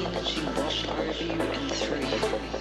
energy wash over you and through you.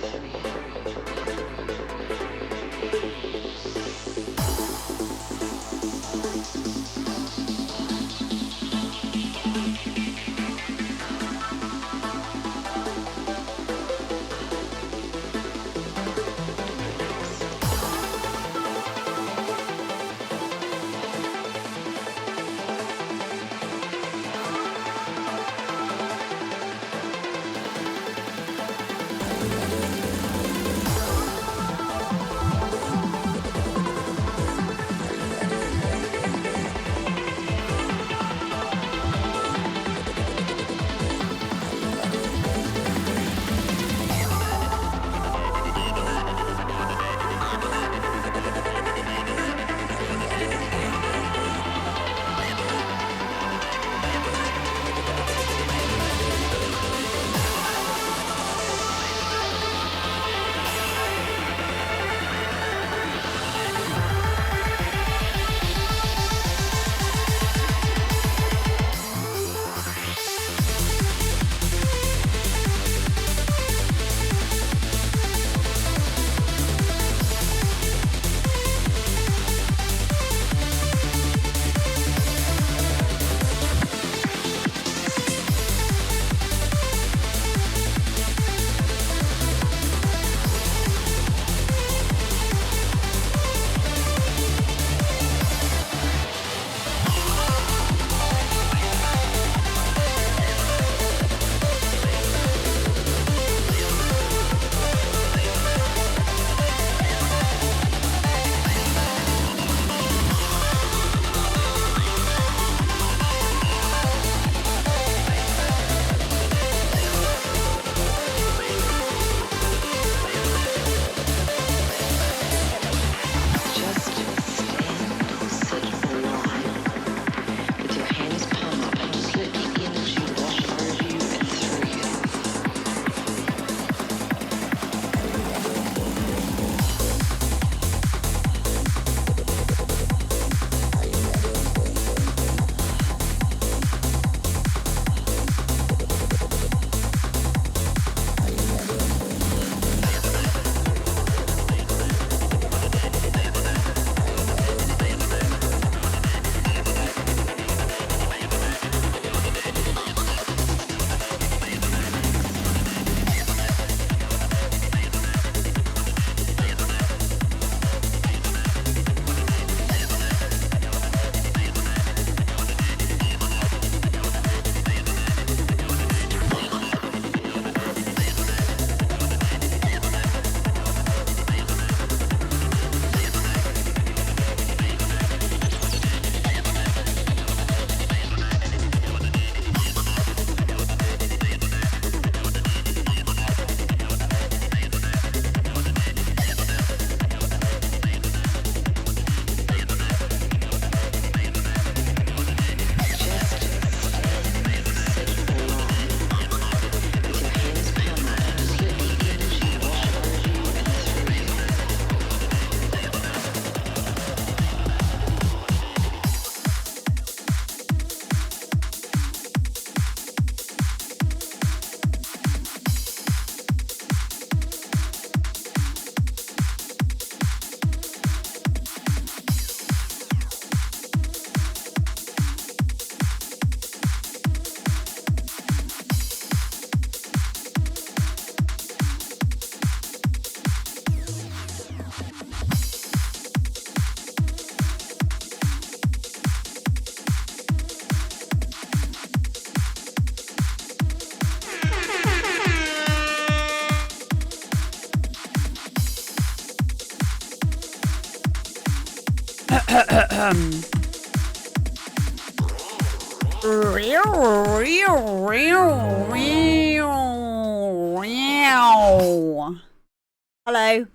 Hello.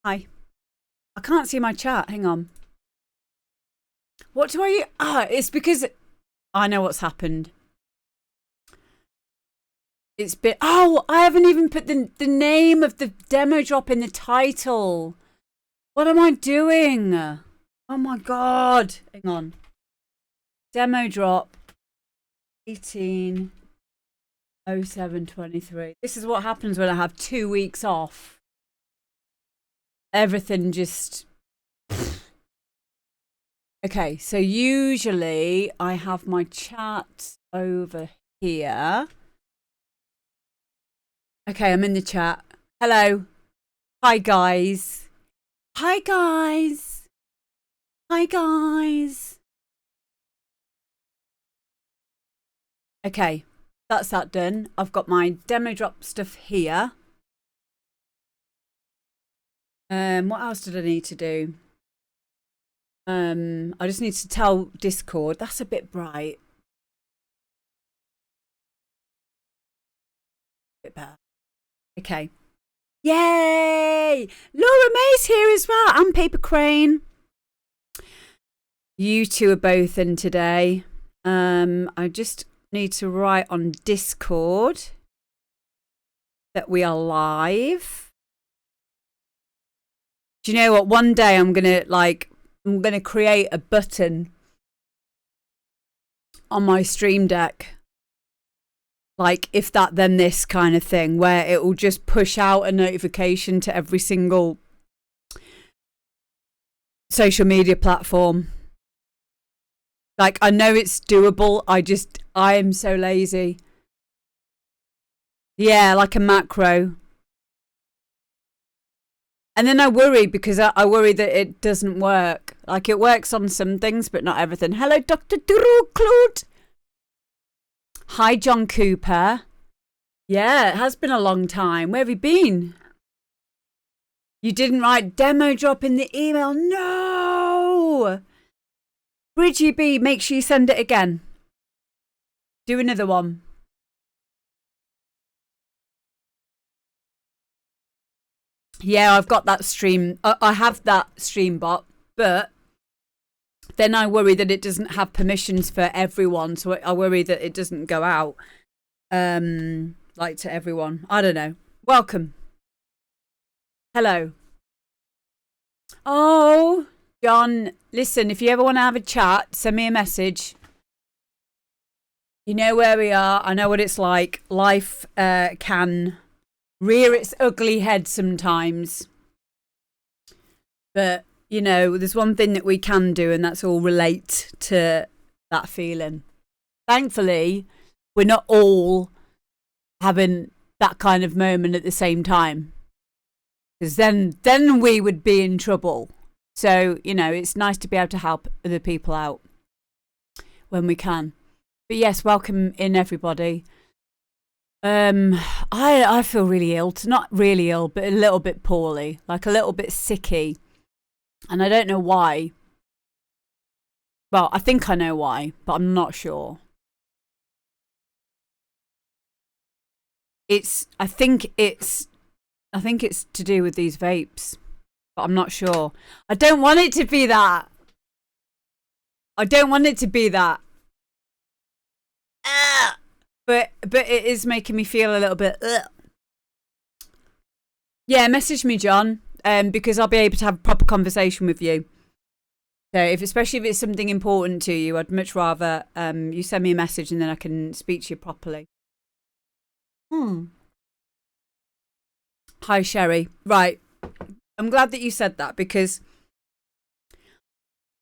Hi. I can't see my chat. Hang on. What do I... it's because... I know what's happened. It's been... Oh, I haven't even put the name of the demo drop in the title. What am I doing? Oh my God. Hang on. Demo drop 18/07/23. This is what happens when I have 2 weeks off. Everything just... Okay, so usually I have my chat over here. Okay, I'm in the chat. Hello. Hi, guys. Hi, guys. Hi, guys. Okay, that's that done. I've got my demo drop stuff here. What else did I need to do? I just need to tell Discord. That's a bit bright. A bit better. Okay. Yay! Laura May's here as well. And Paper Crane. You two are both in today. I just need to write on Discord that we are live. Do you know what? One day I'm gonna create a button on my Stream Deck, like if that then this kind of thing, where it will just push out a notification to every single social media platform. Like, I know it's doable. I am so lazy. Yeah, like a macro. And then I worry because I worry that it doesn't work. Like, it works on some things, but not everything. Hello, Dr. Claude. Hi, John Cooper. Yeah, it has been a long time. Where have you been? You didn't write demo drop in the email. No. Bridgie B, make sure you send it again. Do another one. Yeah, I've got that stream. I have that stream bot, but then I worry that it doesn't have permissions for everyone. So I worry that it doesn't go out, like to everyone. I don't know. Welcome. Hello. Oh, John, listen, if you ever want to have a chat, send me a message. You know where we are. I know what it's like. Life can rear its ugly head sometimes. But, you know, there's one thing that we can do, and that's all relate to that feeling. Thankfully, we're not all having that kind of moment at the same time. Because then we would be in trouble. So, you know, it's nice to be able to help other people out when we can. But yes, welcome in everybody. I feel really ill. Not really ill, but a little bit poorly. Like a little bit sicky. And I don't know why. Well, I think I know why, but I'm not sure. I think it's to do with these vapes, but I'm not sure. I don't want it to be that. I don't want it to be that. But it is making me feel a little bit. Yeah, message me, John, because I'll be able to have a proper conversation with you. So especially if it's something important to you, I'd much rather you send me a message and then I can speak to you properly. Hi, Sherry. Right. I'm glad that you said that because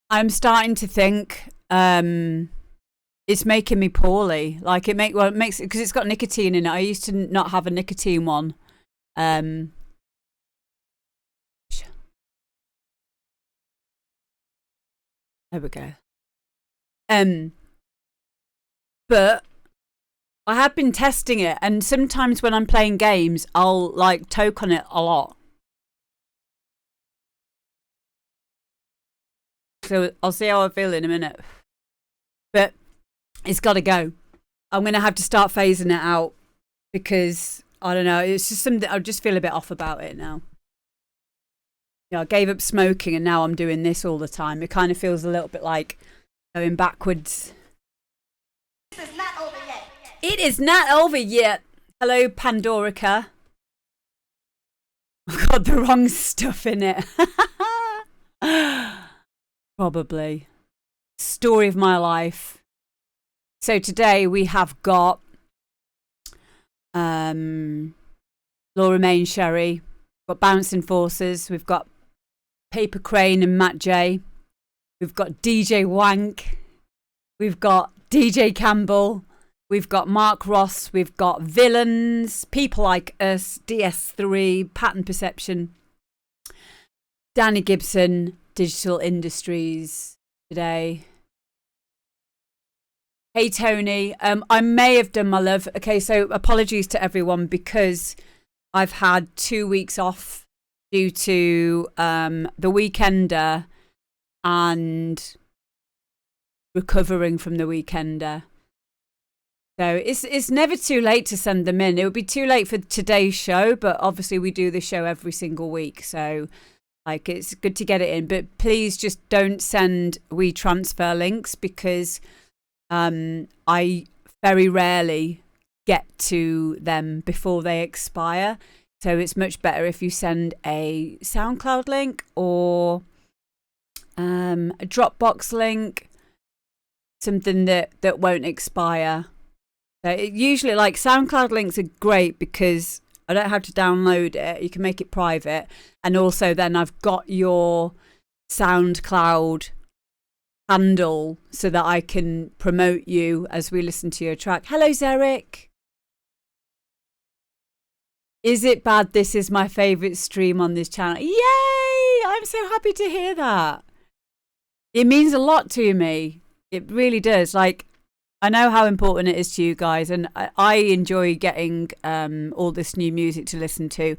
I'm starting to think it's making me poorly. Like it makes because it's got nicotine in it. I used to not have a nicotine one. There we go. But I have been testing it, and sometimes when I'm playing games, I'll like toke on it a lot. So I'll see how I feel in a minute. But it's got to go. I'm going to have to start phasing it out because, I don't know, it's just something, I just feel a bit off about it now. I gave up smoking and now I'm doing this all the time. It kind of feels a little bit like going backwards. This is not over yet. It is not over yet. Hello, Pandorica. I've got the wrong stuff in it. Probably. Story of my life. So today we have got Laura Main Sherry, we've got Bouncing Forces, we've got Paper Crane and Matt J, we've got DJ Wank, we've got DJ Campbell, we've got Mark Ross, we've got Villains, People Like Us, DS3, Pattern Perception, Danny Gibson, Digital Industries today. Hey Tony, I may have done my love. Okay, so apologies to everyone because I've had 2 weeks off due to the weekender and recovering from the weekender. So it's never too late to send them in. It would be too late for today's show, but obviously we do the show every single week, so like it's good to get it in. But please just don't send WeTransfer links because I very rarely get to them before they expire. So it's much better if you send a SoundCloud link or a Dropbox link, something that won't expire. So usually, like, SoundCloud links are great because I don't have to download it. You can make it private. And also then I've got your SoundCloud handle so that I can promote you as we listen to your track. Hello, Zarek. Is it bad? This is my favourite stream on this channel. Yay! I'm so happy to hear that. It means a lot to me. It really does. Like, I know how important it is to you guys, and I enjoy getting all this new music to listen to,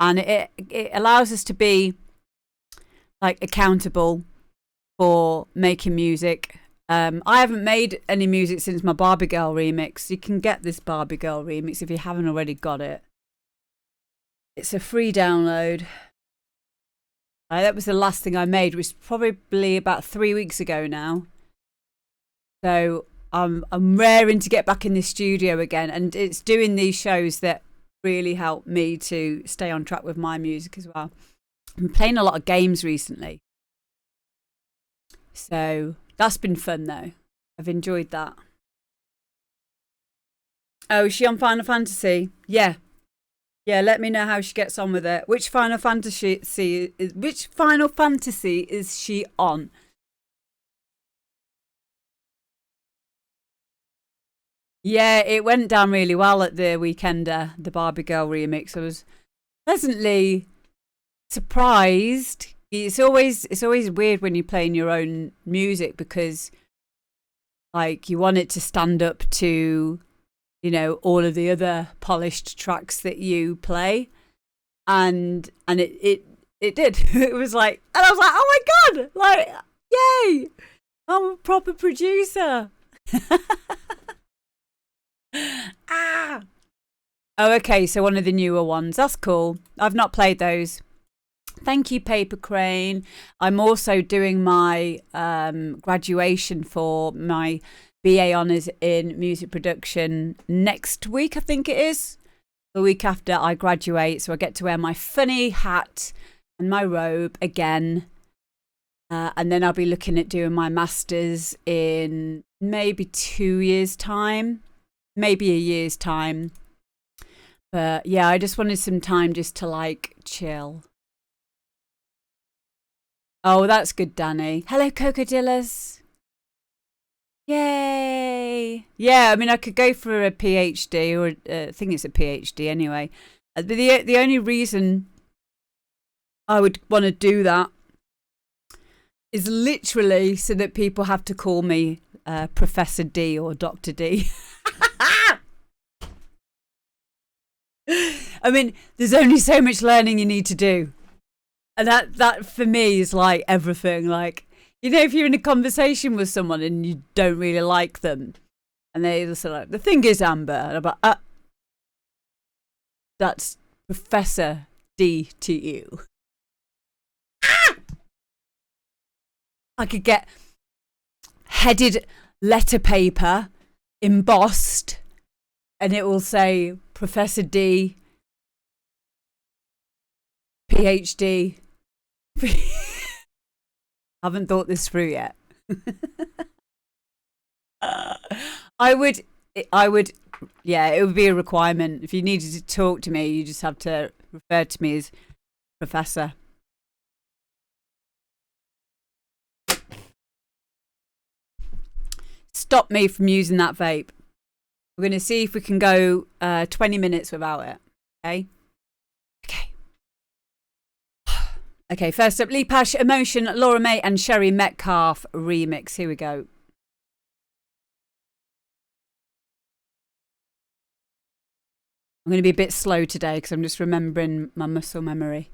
and it allows us to be like accountable for making music. I haven't made any music since my Barbie Girl remix. You can get this Barbie Girl remix if you haven't already got it. It's a free download. That was the last thing I made, which was probably about 3 weeks ago now. So I'm raring to get back in the studio again, and it's doing these shows that really help me to stay on track with my music as well. I'm playing a lot of games recently, so that's been fun though. I've enjoyed that. Oh, is she on Final Fantasy? Yeah, let me know how she gets on with it. Which Final Fantasy is she on? Yeah, it went down really well at the weekender, the Barbie Girl remix. I was pleasantly surprised. It's always weird when you're playing your own music because, like, you want it to stand up to, you know, all of the other polished tracks that you play, and it did. It was like, and I was like, oh my god, like, yay! I'm a proper producer. Oh, okay, so one of the newer ones. That's cool. I've not played those. Thank you, Paper Crane. I'm also doing my graduation for my BA Honours in Music Production next week, I think it is. The week after I graduate, so I get to wear my funny hat and my robe again. And then I'll be looking at doing my Masters in maybe 2 years' time. Maybe a year's time. But yeah, I just wanted some time just to like chill. Oh, that's good, Danny. Hello, Cocodillas. Yay. Yeah, I mean, I could go for a PhD, or I think it's a PhD anyway. But the only reason I would want to do that is literally so that people have to call me Professor D or Dr. D. I mean, there's only so much learning you need to do. And that for me is like everything. Like, you know, if you're in a conversation with someone and you don't really like them, and they just like, the thing is, Amber, and I'm like, that's Professor D to you. I could get headed letter paper embossed, and it will say Professor D, PhD. Haven't thought this through yet. I would, yeah, it would be a requirement. If you needed to talk to me, you just have to refer to me as Professor. Stop me from using that vape. We're going to see if we can go 20 minutes without it. Okay? Okay. Okay, first up, Lee Pash, Emotion, Laura May and Sherry Metcalf remix. Here we go. I'm going to be a bit slow today because I'm just remembering my muscle memory.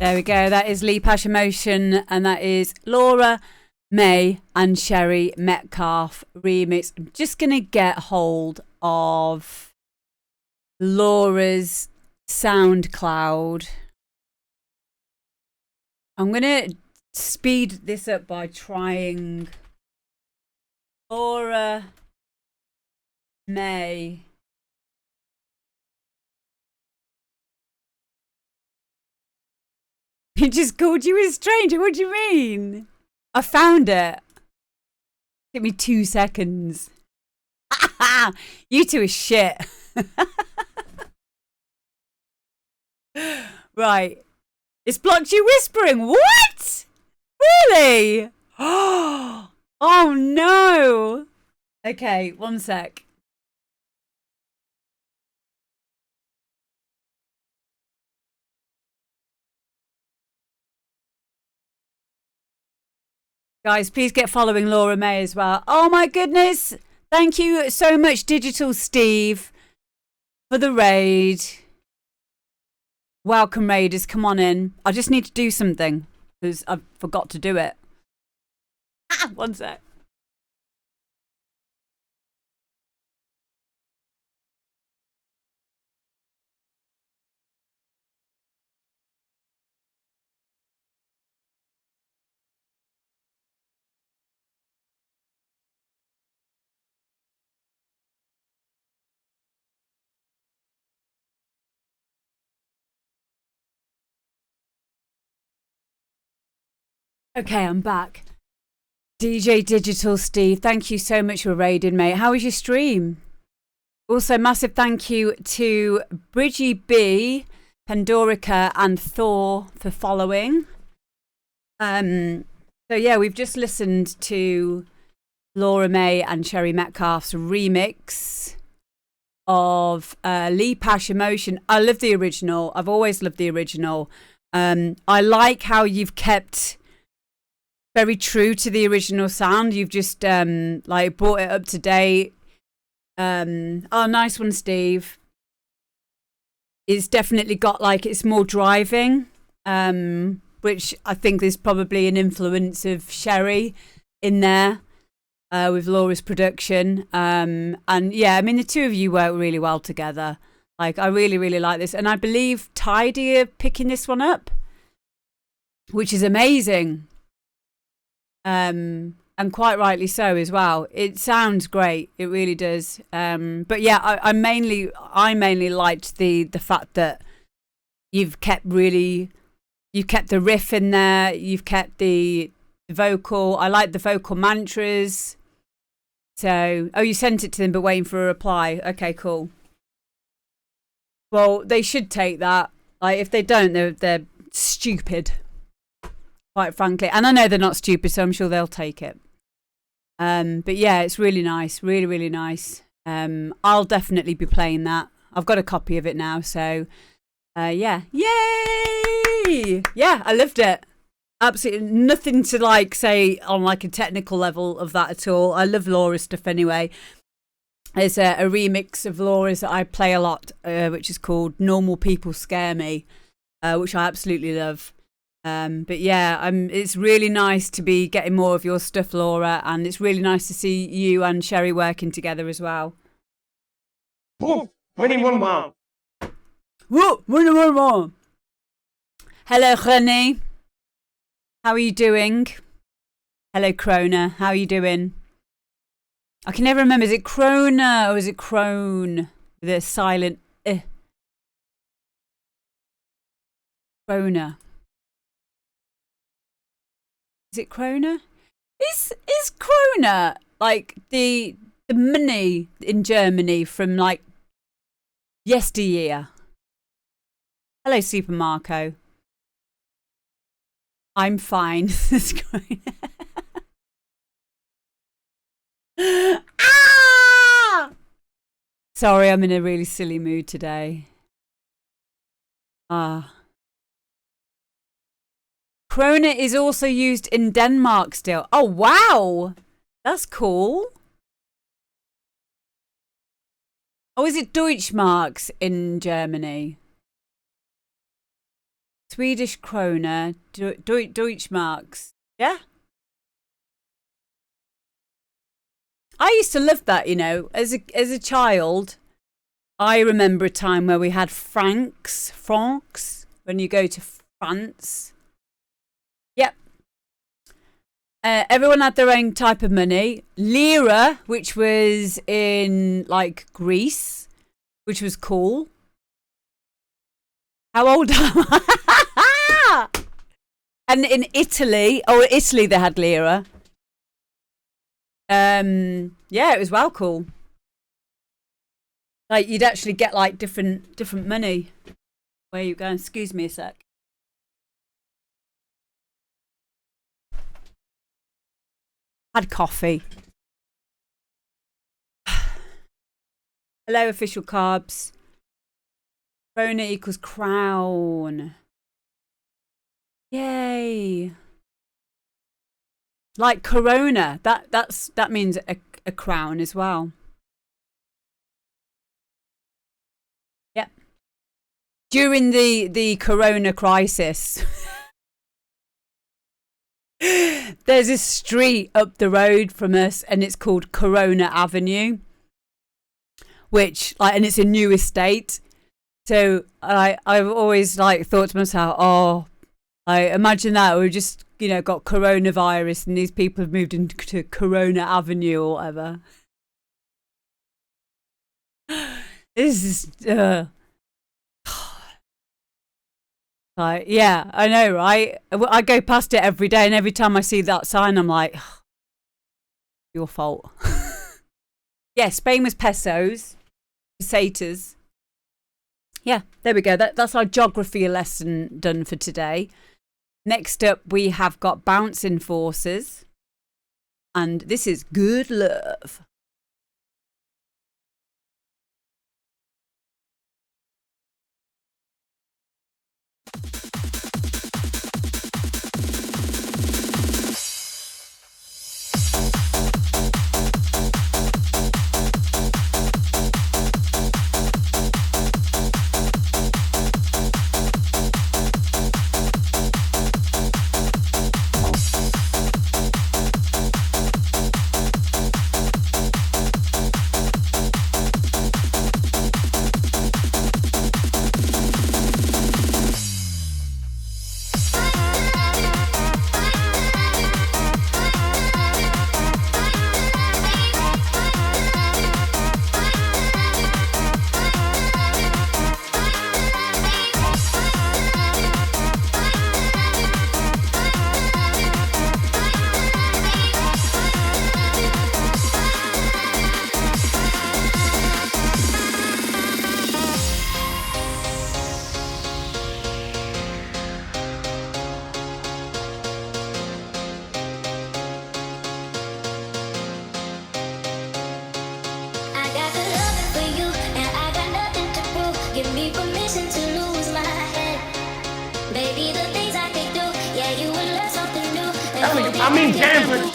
There we go. That is Lee Pash Emotion, and that is Laura May and Sherry Metcalf remix. I'm just going to get hold of Laura's SoundCloud. I'm going to speed this up by trying Laura May. He just called you a stranger. What do you mean? I found it. Give me 2 seconds. You two are shit. Right. It's blocked you whispering. What? Really? Oh no. Okay, 1 sec. Guys, please get following Laura May as well. Oh my goodness. Thank you so much, Digital Steve, for the raid. Welcome, raiders. Come on in. I just need to do something because I forgot to do it. 1 sec. Okay, I'm back. DJ Digital Steve, thank you so much for raiding, mate. How was your stream? Also, massive thank you to Bridgie B, Pandorica, and Thor for following. So yeah, we've just listened to Laura May and Sherry Metcalf's remix of Lee Pash Emotion. I love the original. I've always loved the original. I like how you've kept very true to the original sound. You've just like brought it up to date. Oh, nice one, Steve. It's definitely got like, it's more driving, which I think there's probably an influence of Sherry in there with Laura's production. And yeah, I mean, the two of you work really well together. Like, I really, really like this. And I believe Tidy are picking this one up, which is amazing. And quite rightly so as well. It sounds great. It really does. But yeah, I mainly liked the fact that you've kept the riff in there. You've kept the vocal. I like the vocal mantras. So, oh, you sent it to them, but waiting for a reply. Okay, cool. Well, they should take that. Like, if they don't, they're stupid. Quite frankly, and I know they're not stupid, so I'm sure they'll take it. But yeah, it's really nice, really, really nice. I'll definitely be playing that. I've got a copy of it now, so yeah, yay! Yeah, I loved it. Absolutely nothing to like say on like a technical level of that at all. I love Laura's stuff anyway. There's a remix of Laura's that I play a lot, which is called "Normal People Scare Me," which I absolutely love. But yeah, it's really nice to be getting more of your stuff, Laura, and it's really nice to see you and Sherry working together as well. Whoa, winning one more. Whoa, winning one more. Hello, René. How are you doing? Hello, Krona. How are you doing? I can never remember. Is it Krona or is it Crone? With a silent Krona. Is it Krona? Is Krona like the money in Germany from like yesteryear? Hello, Super Marco. I'm fine. Ah! Sorry, I'm in a really silly mood today. Krona is also used in Denmark still. Oh, wow. That's cool. Oh, is it Deutschmarks in Germany? Swedish krona, Deutschmarks. Yeah. I used to love that, you know, as a child. I remember a time where we had francs, when you go to France. Yep. Everyone had their own type of money. Lira, which was in like Greece, which was cool. How old am I? And in Italy, Italy they had lira. Yeah, it was well cool. Like you'd actually get like different money. Where are you going? Excuse me a sec. Had coffee. Hello, official carbs. Krona equals crown. Yay. Like corona. That means a crown as well. Yep. During the corona crisis. There's a street up the road from us and it's called Corona Avenue. Which and it's a new estate. So I've always like thought to myself, oh, I imagine that we just, you know, got coronavirus and these people have moved into Corona Avenue or whatever. This is like, yeah, I know, right? I go past it every day and every time I see that sign, I'm like, your fault. Yeah, Spain was pesos, pesetas. Yeah, there we go. That's our geography lesson done for today. Next up, we have got bouncing forces. And this is good love. I'm in Canberra.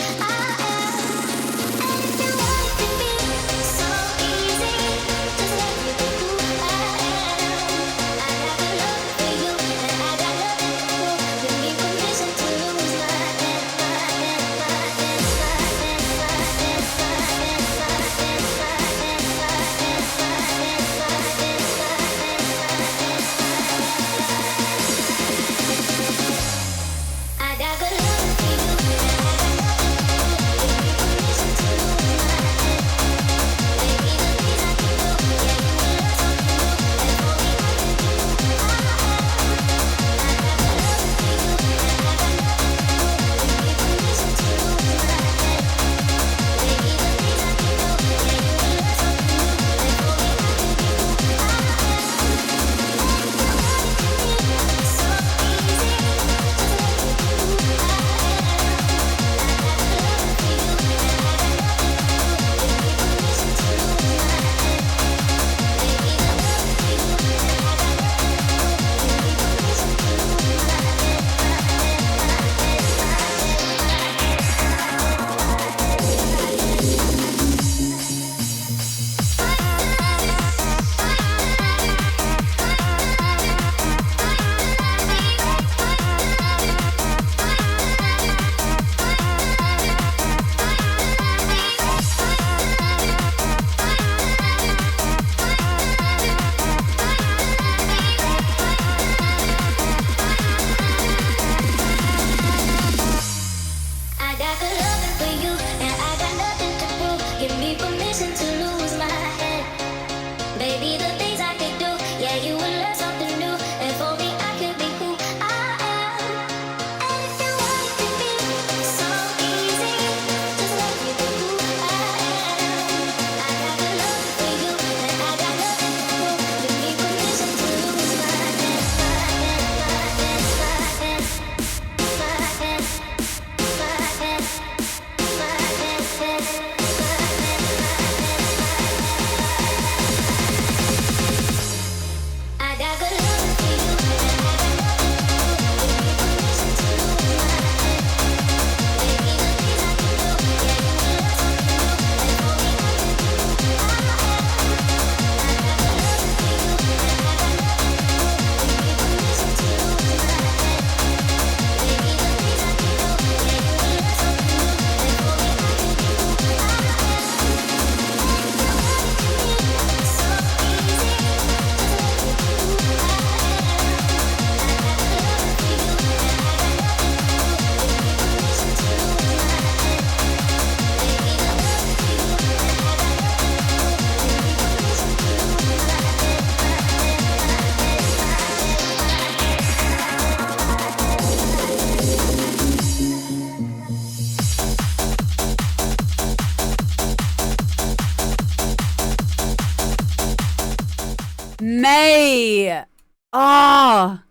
Ah.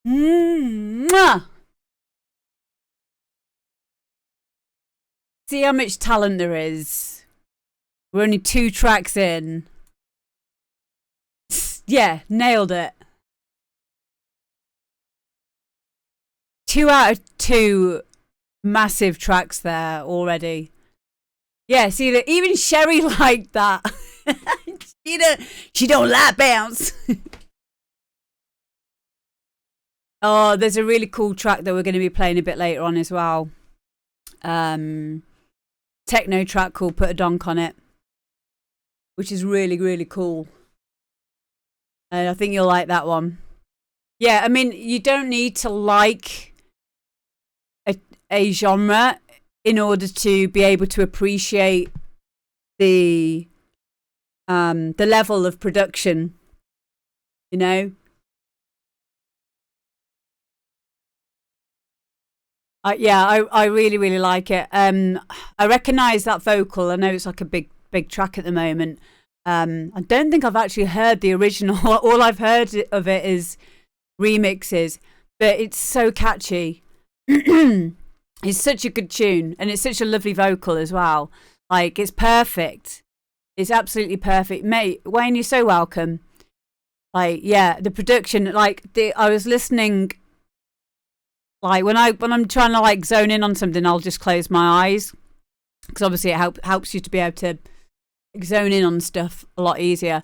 Mwah. See how much talent there is. We're only 2 tracks in. Yeah, nailed it. 2 out of 2 massive tracks there already. Yeah, see that even Sherry liked that. she don't like bounce. Oh, there's a really cool track that we're going to be playing a bit later on as well. Techno track called Put a Donk on It, which is really, really cool. And I think you'll like that one. Yeah, I mean, you don't need to like a genre in order to be able to appreciate the level of production, you know. I really, really like it. I recognise that vocal. I know it's like a big track at the moment. I don't think I've actually heard the original. All I've heard of it is remixes, but it's so catchy. It's such a good tune, and it's such a lovely vocal as well. Like, it's perfect. It's absolutely perfect, mate. Wayne, you're so welcome. Like, yeah, the production. Like, I was listening. Like when I'm trying to like zone in on something, I'll just close my eyes because obviously it helps you to be able to zone in on stuff a lot easier.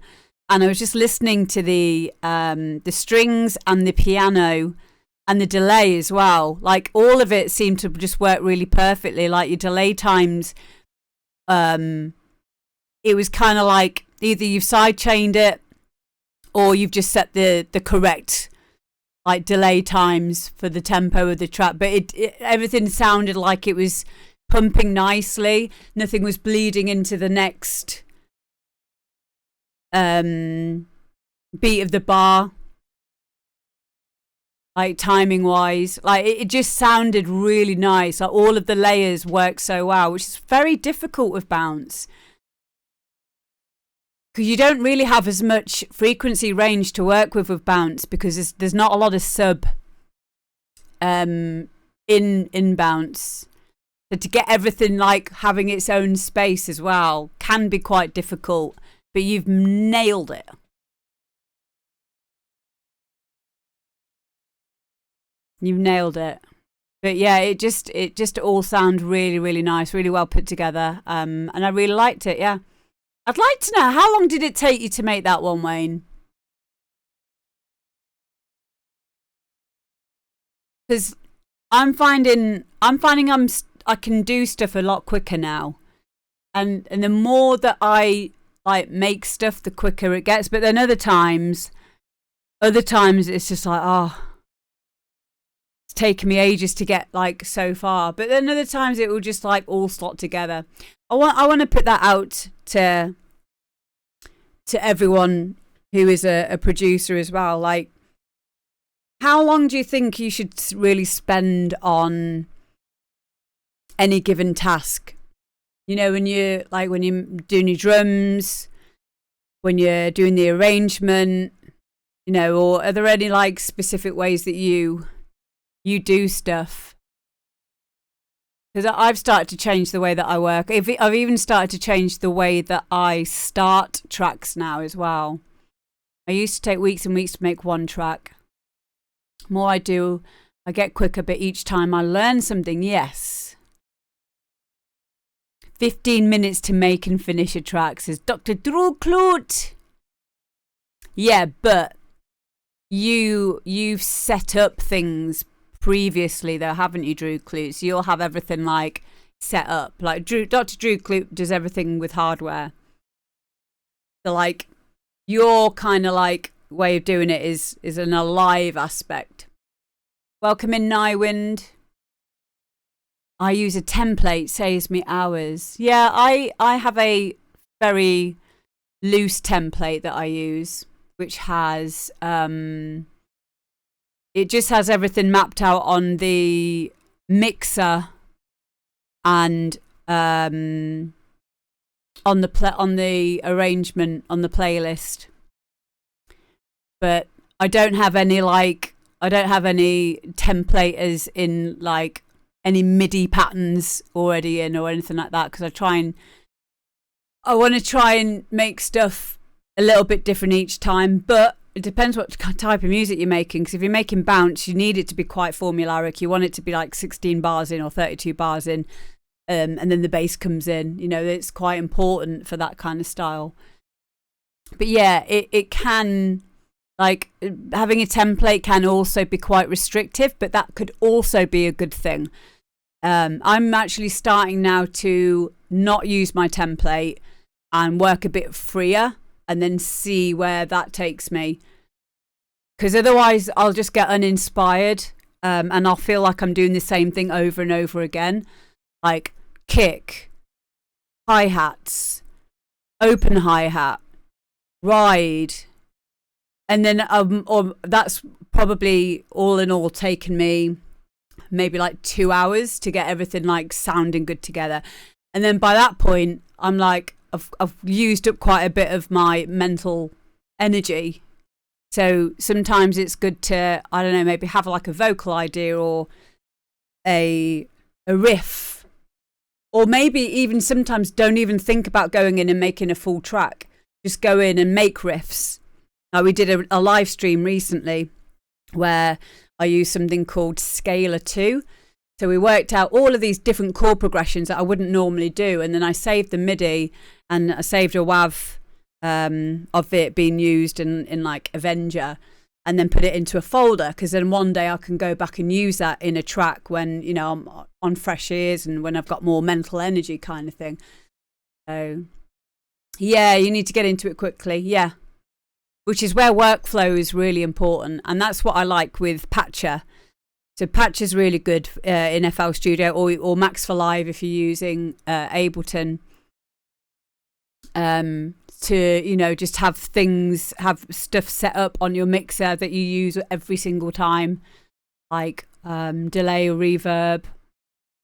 And I was just listening to the strings and the piano and the delay as well. Like all of it seemed to just work really perfectly. Like your delay times, it was kind of like either you've sidechained it or you've just set the correct like delay times for the tempo of the track, but everything sounded like it was pumping nicely. Nothing was bleeding into the next beat of the bar, like timing wise. Like it just sounded really nice. Like all of the layers worked so well, which is very difficult with bounce because you don't really have as much frequency range to work with bounce because there's not a lot of sub in bounce. So to get everything like having its own space as well can be quite difficult, but you've nailed it. You've nailed it. But yeah, it just all sounded really, really nice, really well put together. And I really liked it, yeah. I'd like to know, how long did it take you to make that one, Wayne? Because I'm finding I can do stuff a lot quicker now, and the more that I like make stuff, the quicker it gets. But then other times it's just like, oh, it's taken me ages to get like so far. But then other times it will just like all slot together. I want to put that out to everyone who is a producer as well. Like, how long do you think you should really spend on any given task? You know, when you're doing your drums, when you're doing the arrangement, you know, or are there any like specific ways that you do stuff? Because I've started to change the way that I work. I've even started to change the way that I start tracks now as well. I used to take weeks and weeks to make one track. The more I do, I get quicker, but each time I learn something, yes. 15 minutes to make and finish a track, says Dr. Drew Claude. Yeah, but you've set up things previously though, haven't you, Drew Clute? So you'll have everything like set up. Like Dr. Drew Clute does everything with hardware. So like your kind of like way of doing it is an alive aspect. Welcome in, Nywind. I use a template, saves me hours. Yeah, I have a very loose template that I use, which has it just has everything mapped out on the mixer and on the arrangement on the playlist. But I don't have any template as in like any MIDI patterns already in or anything like that, because I want to try and make stuff a little bit different each time, but it depends what type of music you're making, because if you're making bounce, you need it to be quite formulaic. You want it to be like 16 bars in or 32 bars in, and then the bass comes in. You know, it's quite important for that kind of style. But yeah, it can, like, having a template can also be quite restrictive, but that could also be a good thing. I'm actually starting now to not use my template and work a bit freer, and then see where that takes me. Because otherwise I'll just get uninspired, and I'll feel like I'm doing the same thing over and over again. Like kick, hi-hats, open hi-hat, ride. And then or that's probably all in all taken me maybe like 2 hours to get everything like sounding good together. And then by that point, I'm like, I've used up quite a bit of my mental energy. So sometimes it's good to, I don't know, maybe have like a vocal idea or a riff, or maybe even sometimes don't even think about going in and making a full track. Just go in and make riffs. We did a live stream recently where I used something called Scalar 2. So we worked out all of these different chord progressions that I wouldn't normally do. And then I saved the MIDI, and I saved a WAV of it being used in like Avenger, and then put it into a folder, because then one day I can go back and use that in a track when, you know, I'm on fresh ears and when I've got more mental energy kind of thing. So yeah, you need to get into it quickly. Yeah. Which is where workflow is really important. And that's what I like with Patcher. So Patcher's really good in FL Studio or Max for Live if you're using Ableton. To, you know, just have stuff set up on your mixer that you use every single time, like delay or reverb,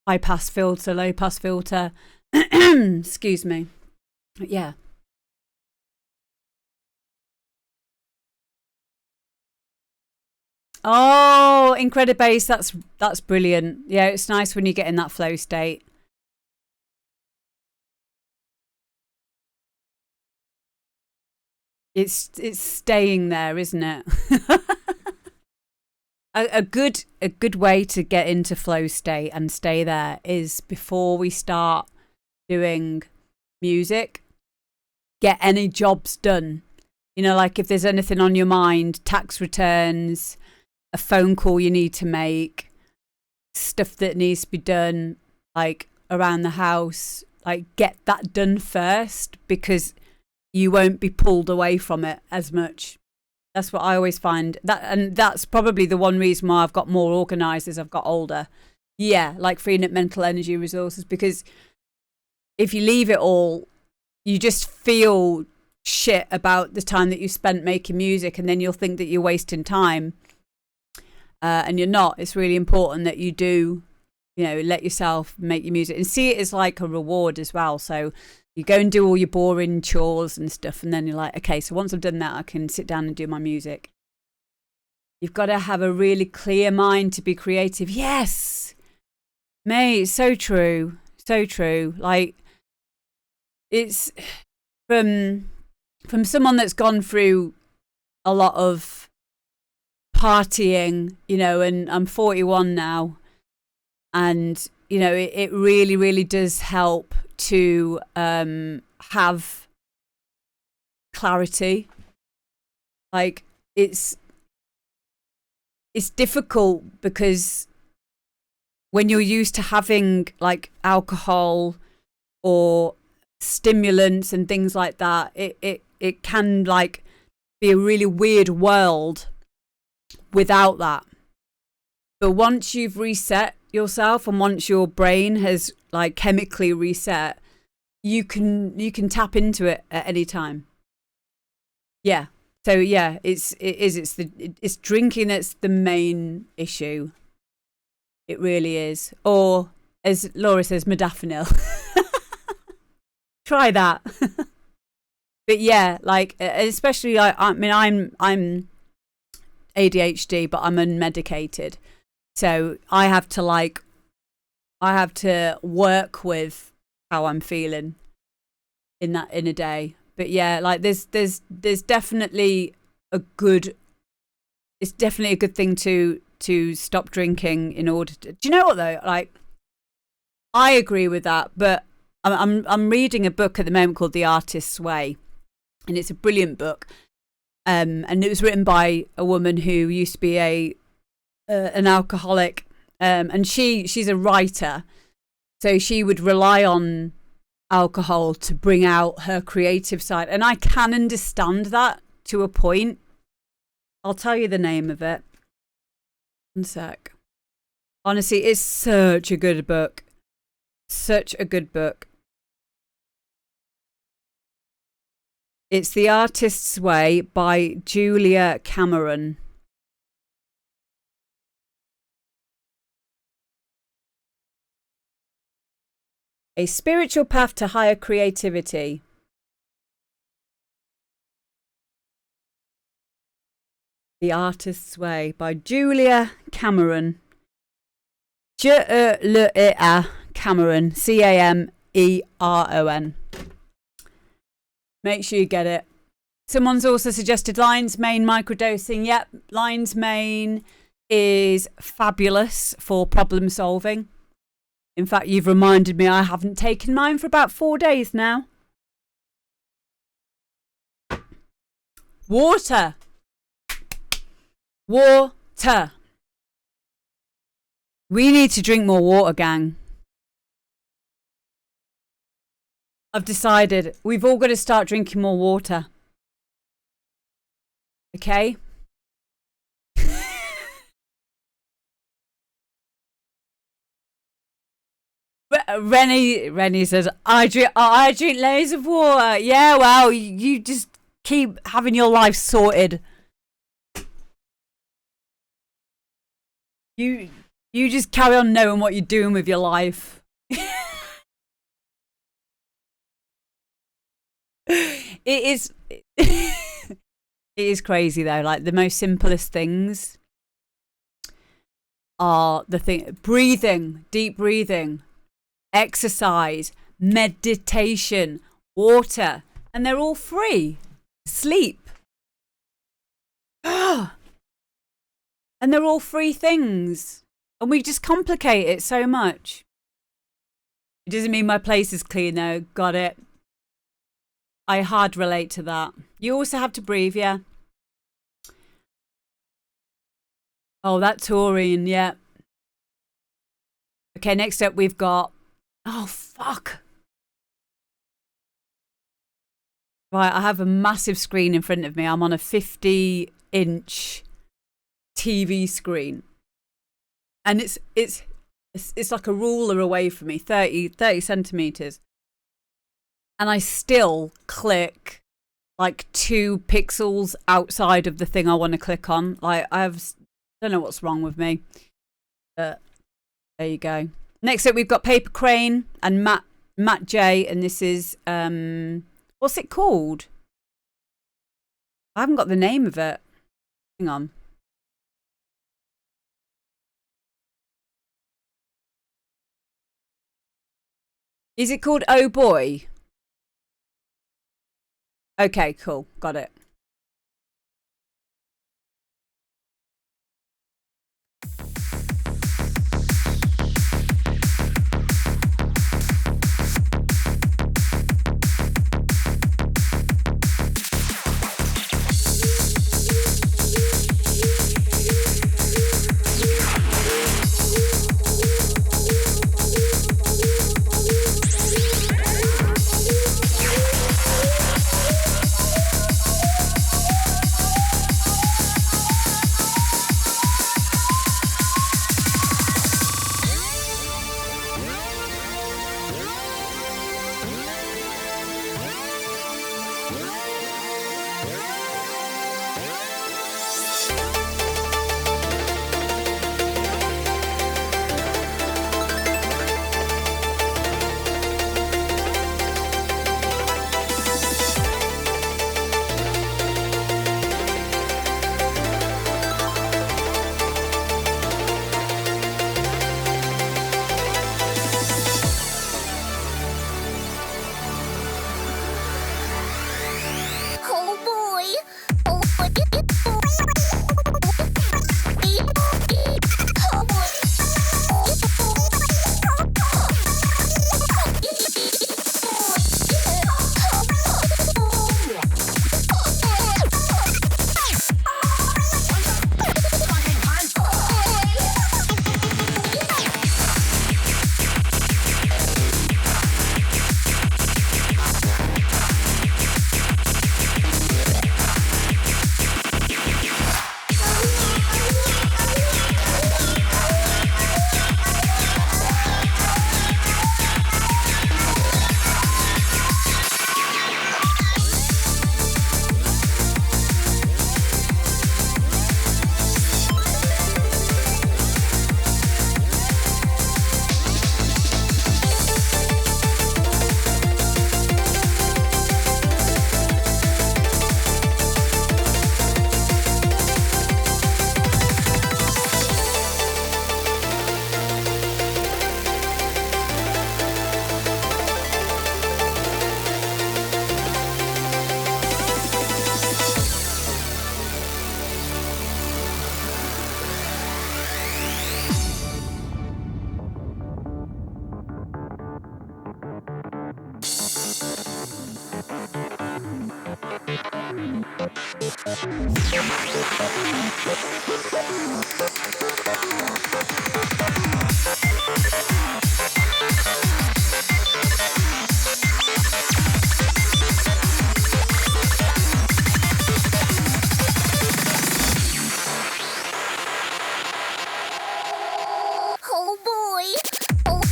high pass filter, low pass filter. Excuse me. But yeah. Oh, Incredibase, that's brilliant. Yeah, it's nice when you get in that flow state. It's staying there, isn't it? a good way to get into flow state and stay there is before we start doing music, get any jobs done. You know, like if there's anything on your mind, tax returns, a phone call you need to make, stuff that needs to be done, like around the house, like get that done first, because you won't be pulled away from it as much. That's what I always find. And that's probably the one reason why I've got more organised as I've got older. Yeah, like freeing up mental energy resources, because if you leave it all, you just feel shit about the time that you spent making music, and then you'll think that you're wasting time. And you're not. It's really important that you do, you know, let yourself make your music and see it as like a reward as well. So you go and do all your boring chores and stuff, and then you're like, okay, so once I've done that, I can sit down and do my music. You've got to have a really clear mind to be creative. Yes, mate, so true, so true. Like, it's from someone that's gone through a lot of partying, you know, and I'm 41 now, and you know, it really, really does help to have clarity. Like it's difficult because when you're used to having like alcohol or stimulants and things like that, it can like be a really weird world without that. But once you've reset yourself and once your brain has like chemically reset, you can tap into it at any time. Yeah. So yeah, it's drinking that's the main issue. It really is. Or as Laura says, modafinil. Try that. But yeah, like especially I mean I'm ADHD, but I'm unmedicated. So I have to work with how I'm feeling in a day. But yeah, like there's definitely it's definitely a good thing to stop drinking in order to, do you know what though? Like, I agree with that, but I'm reading a book at the moment called The Artist's Way, and it's a brilliant book. And it was written by a woman who used to be an alcoholic, and she's a writer, so she would rely on alcohol to bring out her creative side, and I can understand that to a point. I'll tell you the name of it. One sec. Honestly, it's such a good book. Such a good book. It's The Artist's Way by Julia Cameron. A spiritual path to higher creativity. The Artist's Way by Julia Cameron. Julia Cameron. Cameron. Make sure you get it. Someone's also suggested Lion's Mane microdosing. Yep, Lion's Mane is fabulous for problem solving. In fact, you've reminded me I haven't taken mine for about 4 days now. Water. Water. We need to drink more water, gang. I've decided we've all got to start drinking more water. Okay? Rennie says, I drink loads of water. Yeah, well, you just keep having your life sorted. You just carry on knowing what you're doing with your life. It is crazy though. Like the most simplest things are the thing: breathing, deep breathing, exercise, meditation, water, and they're all free. Sleep. And they're all free things. And we just complicate it so much. It doesn't mean my place is clean though. Got it. I hard relate to that. You also have to breathe, yeah. Oh, that taurine, yeah. Okay, next up we've got... Oh, fuck. Right, I have a massive screen in front of me. I'm on a 50-inch TV screen. And it's like a ruler away from me, 30 centimeters. And I still click like 2 pixels outside of the thing I want to click on. Like don't know what's wrong with me. But there you go. Next up we've got Paper Crane and Matt J, and this is what's it called? I haven't got the name of it. Hang on. Is it called Oh Boy? Okay, cool. Got it. Oh boy. Oh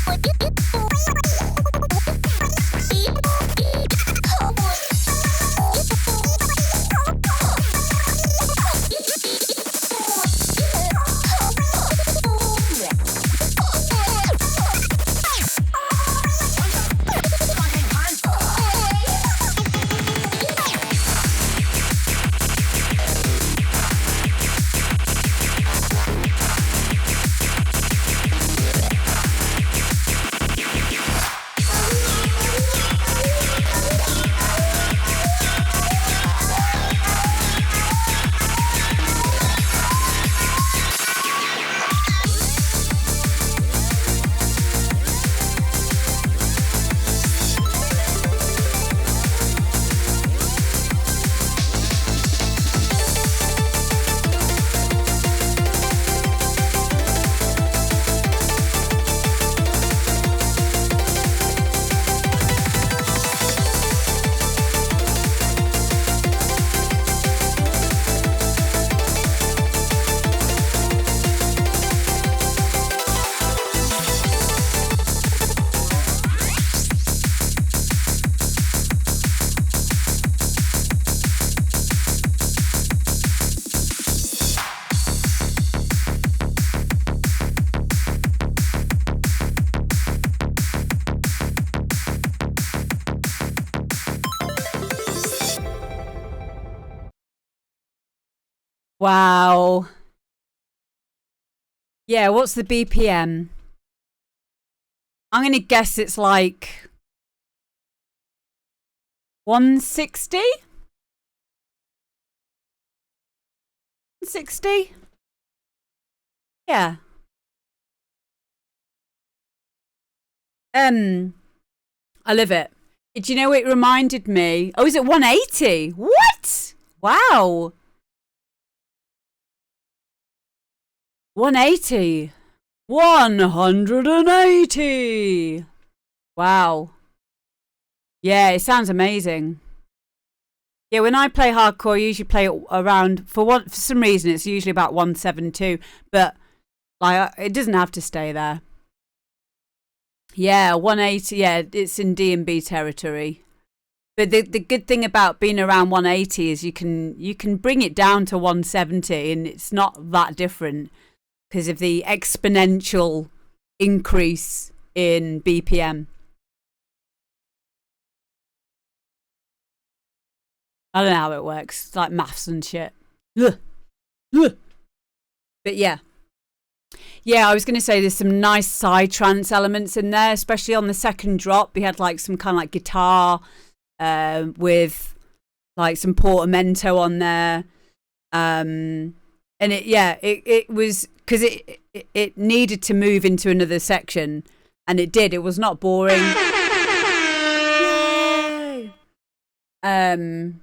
Wow. Yeah, what's the BPM? I'm going to guess it's like 160? 160? Yeah. I love it. Do you know what it reminded me? Oh, is it 180? What? Wow. 180. 180. Wow. Yeah, it sounds amazing. Yeah, when I play hardcore, I usually play it around, for some reason, it's usually about 172, but like it doesn't have to stay there. Yeah, 180, yeah, it's in D&B territory. But the good thing about being around 180 is you can bring it down to 170 and it's not that different because of the exponential increase in BPM. I don't know how it works. It's like maths and shit. Ugh. Ugh. But yeah. Yeah, I was going to say there's some nice side trance elements in there, especially on the second drop. We had like some kind of like guitar with like some portamento on there. And it was because it needed to move into another section and it did. It was not boring. Yay! Hang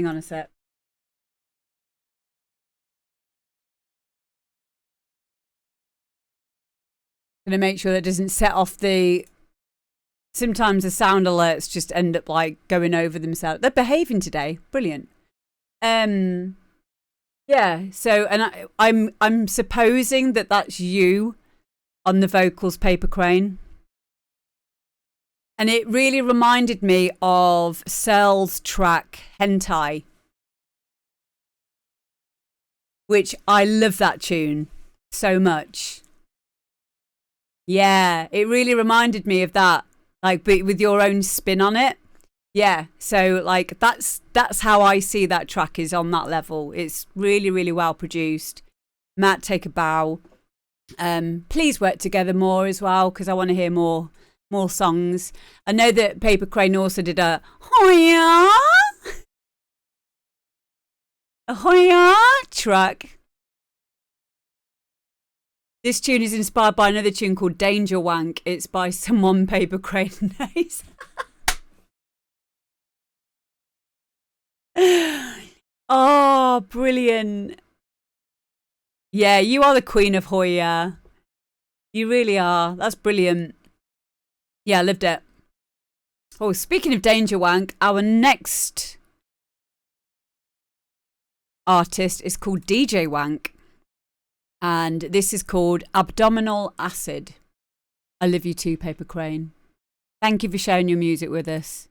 on a sec. Gonna make sure that doesn't set off the. Sometimes the sound alerts just end up like going over themselves. They're behaving today. Brilliant. Yeah. So, and I'm supposing that that's you on the vocals, Paper Crane. And it really reminded me of Cell's track Hentai, which I love that tune so much. Yeah, it really reminded me of that, like, but with your own spin on it. Yeah, so like that's how I see that track, is on that level. It's really, really well produced. Matt, take a bow. Please work together more as well, because I want to hear more songs. I know that Paper Crane also did a Hoya track. This tune is inspired by another tune called Danger Wank. It's by someone Paper Crane knows. Oh, Oh, brilliant. Yeah, you are the queen of Hoya. You really are. That's brilliant. Yeah, I lived it. Oh, speaking of Danger Wank, our next artist is called DJ Wank. And this is called Abdominal Acid. I love you too, Paper Crane. Thank you for sharing your music with us.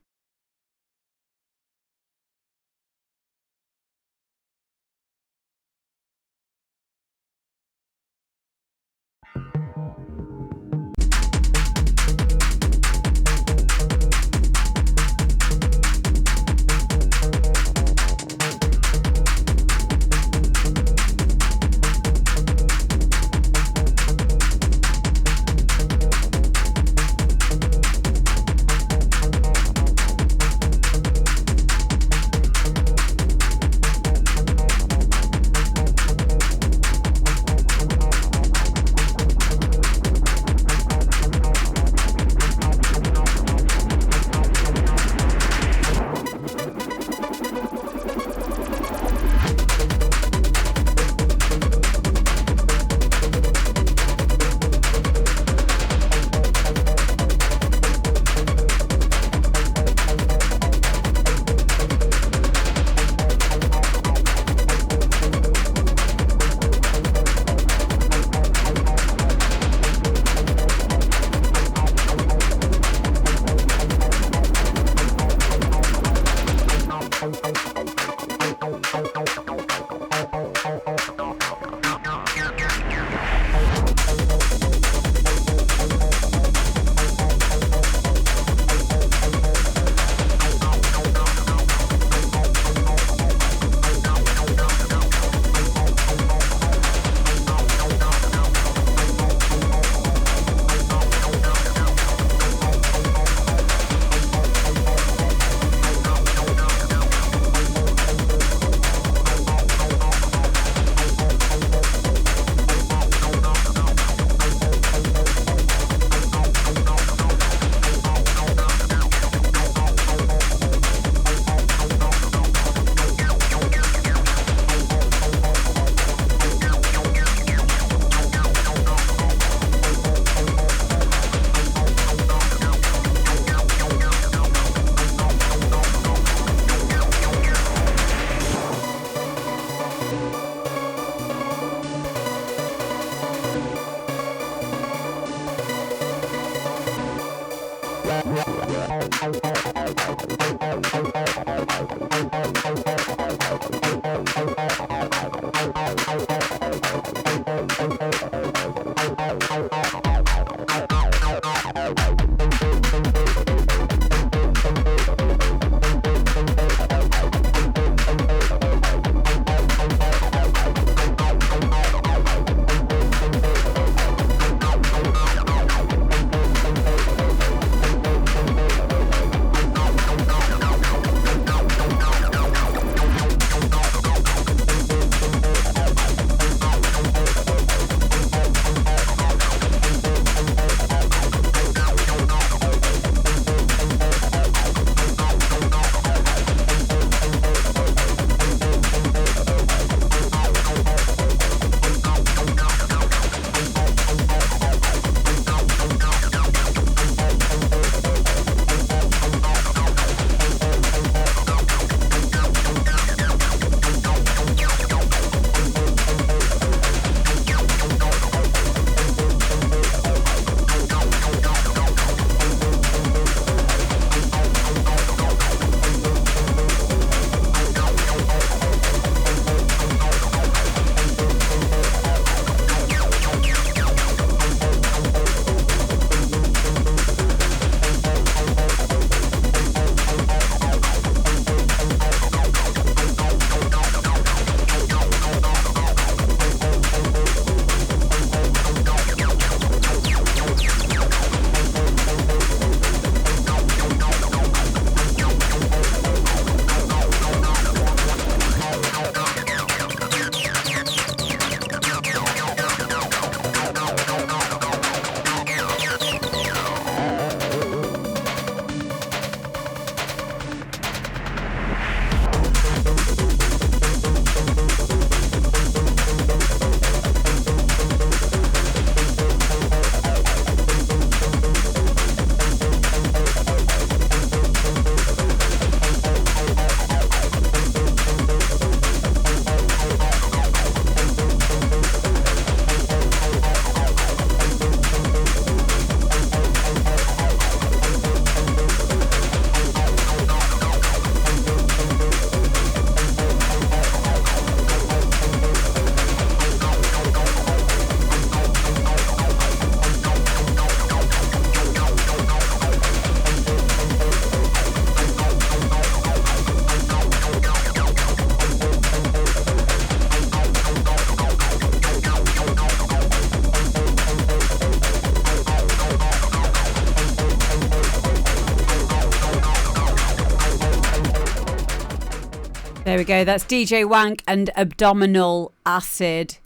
There we go. That's DJ Wank and Abdominal Acid.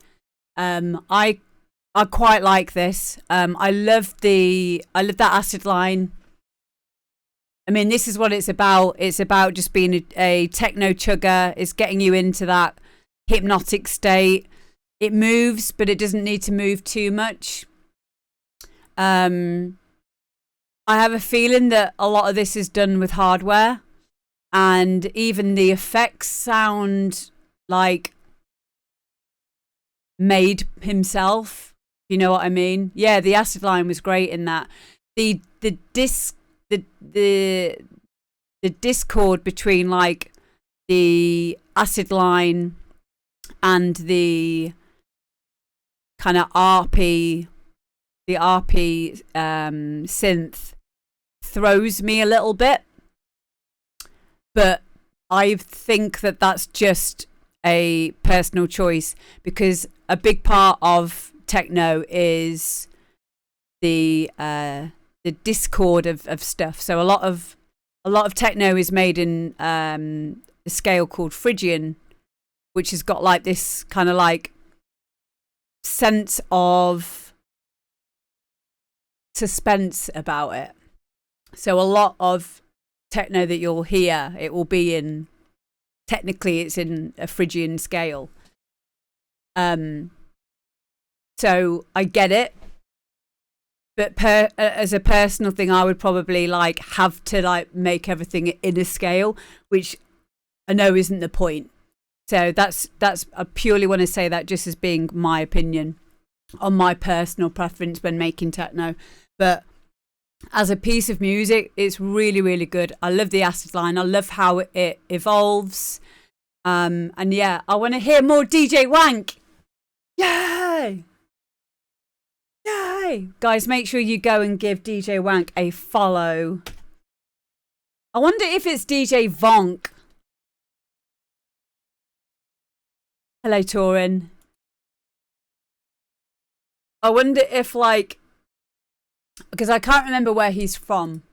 I quite like this. I love that acid line. I mean, this is what it's about. It's about just being a techno chugger. It's getting you into that hypnotic state. It moves, but it doesn't need to move too much. I have a feeling that a lot of this is done with hardware, and even the effects sound like made himself. You know what I mean? Yeah, the acid line was great in that. The discord between like the acid line and the kind of RP synth throws me a little bit, but I think that that's just a personal choice, because a big part of techno is the discord of stuff. So a lot of techno is made in a scale called Phrygian, which has got like this kind of like sense of suspense about it. So a lot of techno that you'll hear, it will be in, technically it's in a Phrygian scale. So I get it, but as a personal thing, I would probably like have to like make everything in a scale, which I know isn't the point. So that's I purely want to say that just as being my opinion on my personal preference when making techno. But as a piece of music, it's really, really good. I love the acid line. I love how it evolves. And yeah, I want to hear more DJ Wank. Yay! Yay! Guys, make sure you go and give DJ Wank a follow. I wonder if it's DJ Vonk. Hello, Torin. I wonder if, like, because I can't remember where he's from.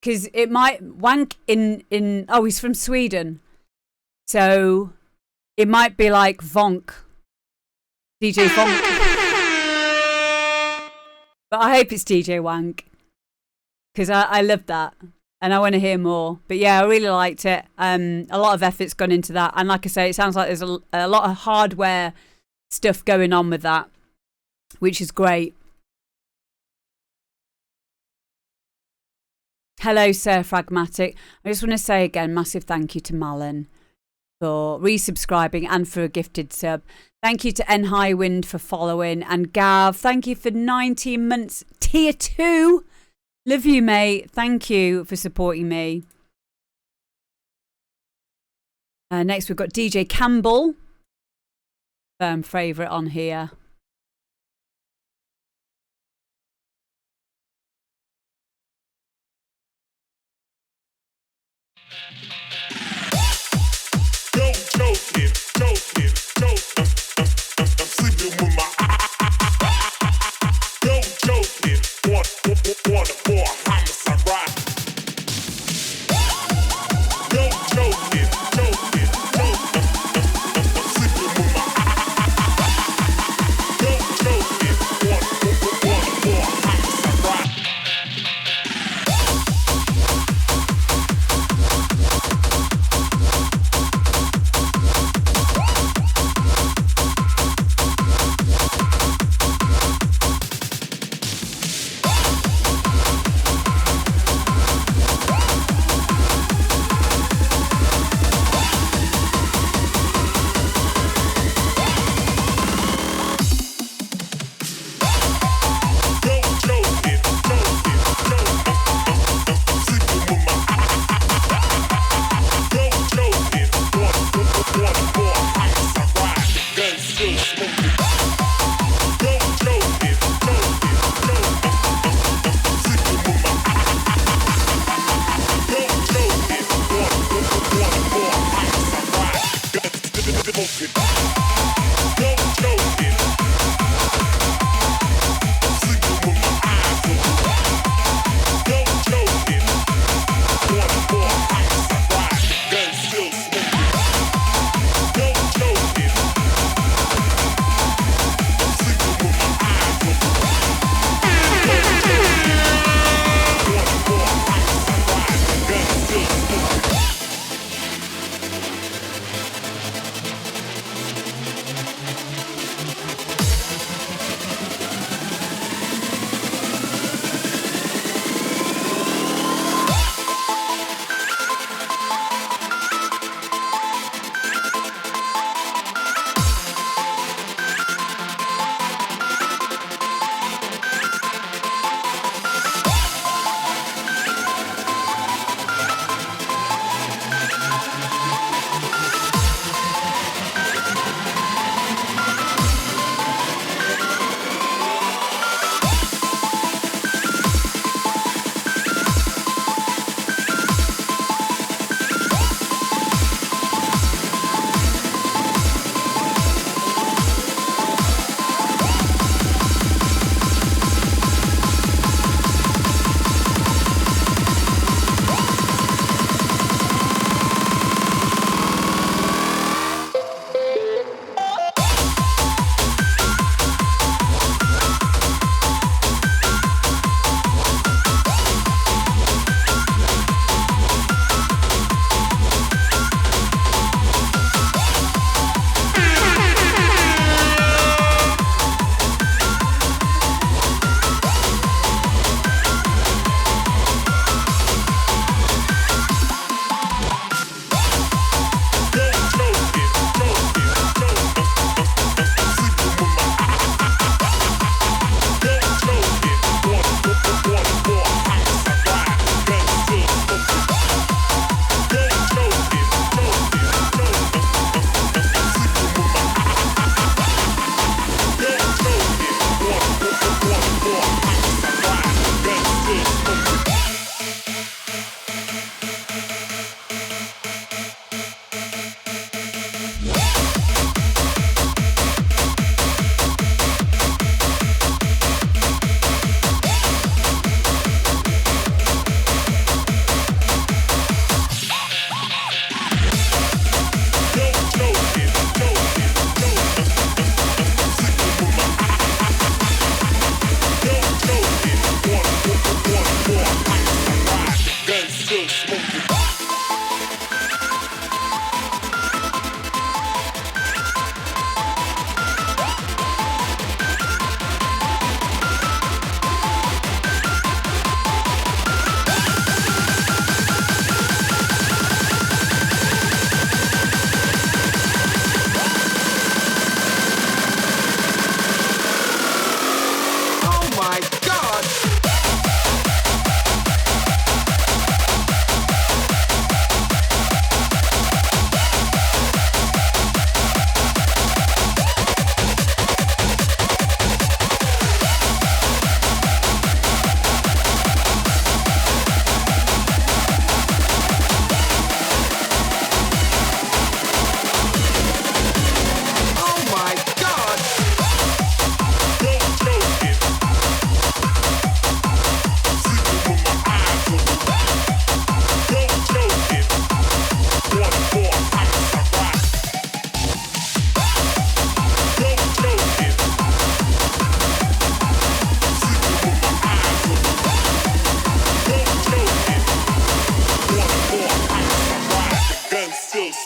Because it might, Wank oh, he's from Sweden. So it might be like Vonk. DJ Vonk. But I hope it's DJ Wank, because I love that and I want to hear more. But yeah, I really liked it. A lot of effort's gone into that. And like I say, it sounds like there's a lot of hardware stuff going on with that, which is great. Hello, Sir Pragmatic. I just want to say again, massive thank you to Malin for resubscribing and for a gifted sub. Thank you to N Highwind for following, and Gav, thank you for 19 months tier 2. Love you, mate. Thank you for supporting me. Next we've got DJ Campbell, firm favourite on here.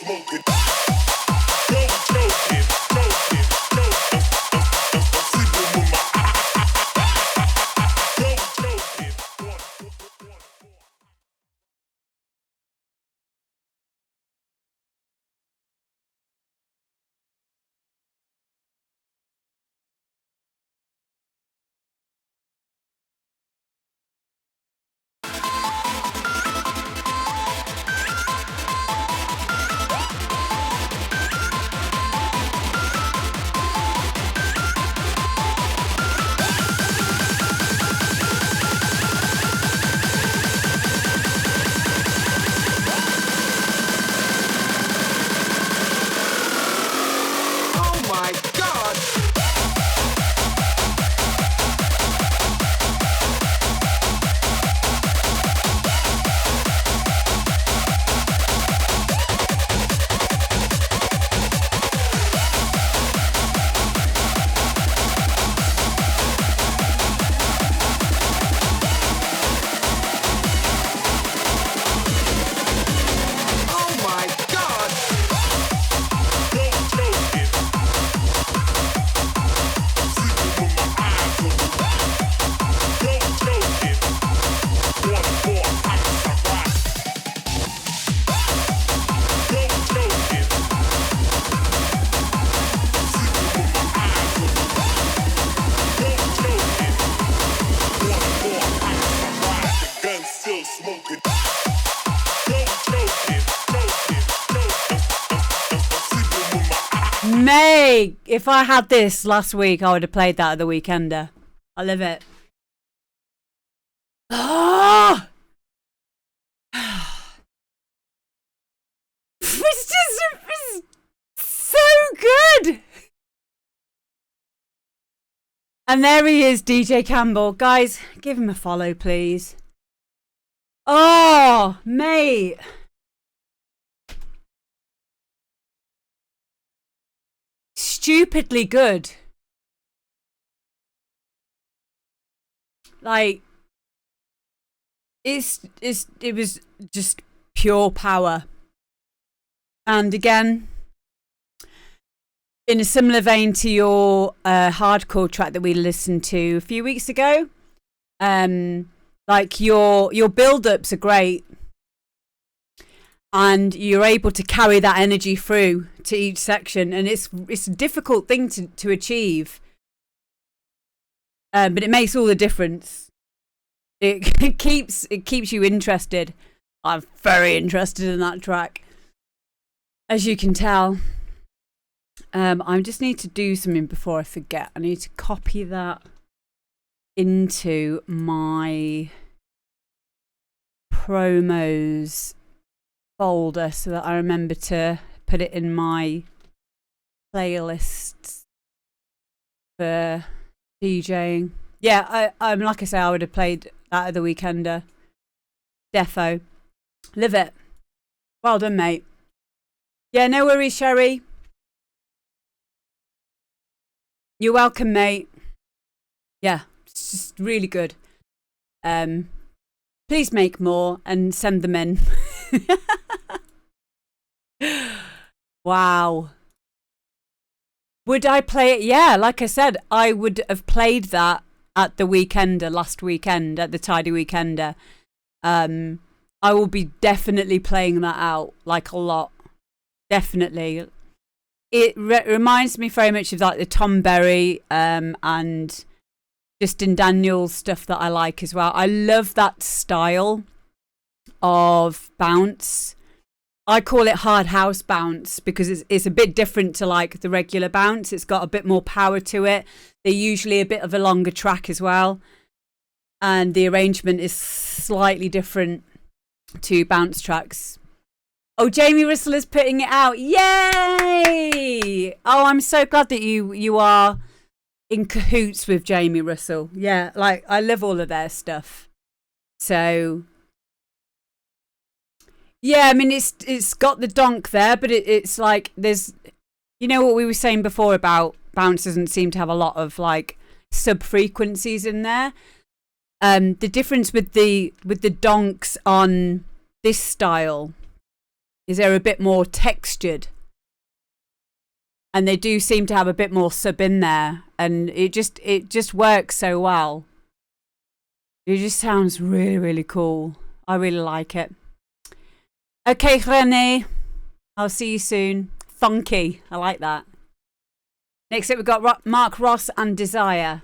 smoking. No joking, joking, joking. I'm sleeping with my no joking. Oh my God! Oh my God! No joking. I'm sleeping with my eyes open. No joking. 1-4, I'm surprised. No joking. I'm sleeping with my eyes open. No joking. 1-4, I'm surprised. The gun's still smoking. No joking, joking, joking. I'm sleeping with my eyes. May, if I had this last week, I would have played that at the Weekender. I love it. Ah! It's so good. And there he is, DJ Campbell. Guys, give him a follow, please. Oh, mate. Stupidly good. Like, it was just pure power. And again, in a similar vein to your hardcore track that we listened to a few weeks ago, like your build-ups are great, and you're able to carry that energy through to each section, and it's a difficult thing to achieve, but it makes all the difference. It keeps you interested. I'm very interested in that track, as you can tell. I just need to do something before I forget. I need to copy that into my promos folder so that I remember to put it in my playlists for DJing. Yeah, I'm like I say, I would have played that at the Weekender. Defo. Live it. Well done, mate. Yeah, no worries, Sherry. You're welcome, mate. Yeah, it's just really good. Please make more and send them in. Wow. Would I play it? Yeah, like I said, I would have played that at the Weekender last weekend, at the Tidy Weekender. I will be definitely playing that out, like a lot. Definitely. It reminds me very much of like the Tom Berry and Justin Daniels stuff that I like as well. I love that style of bounce. I call it hard house bounce because it's a bit different to like the regular bounce. It's got a bit more power to it. They're usually a bit of a longer track as well. And the arrangement is slightly different to bounce tracks. Oh, Jamie Russell is putting it out. Yay! Oh, I'm so glad that you are in cahoots with Jamie Russell. Yeah, like I love all of their stuff. So yeah, I mean it's got the donk there, but it's like there's, you know what we were saying before about bounce doesn't seem to have a lot of like sub frequencies in there. The difference with the donks on this style is they're a bit more textured. And they do seem to have a bit more sub in there. And it just works so well. It just sounds really, really cool. I really like it. Okay, René. I'll see you soon. Funky. I like that. Next up, we've got Mark Ross and Desire.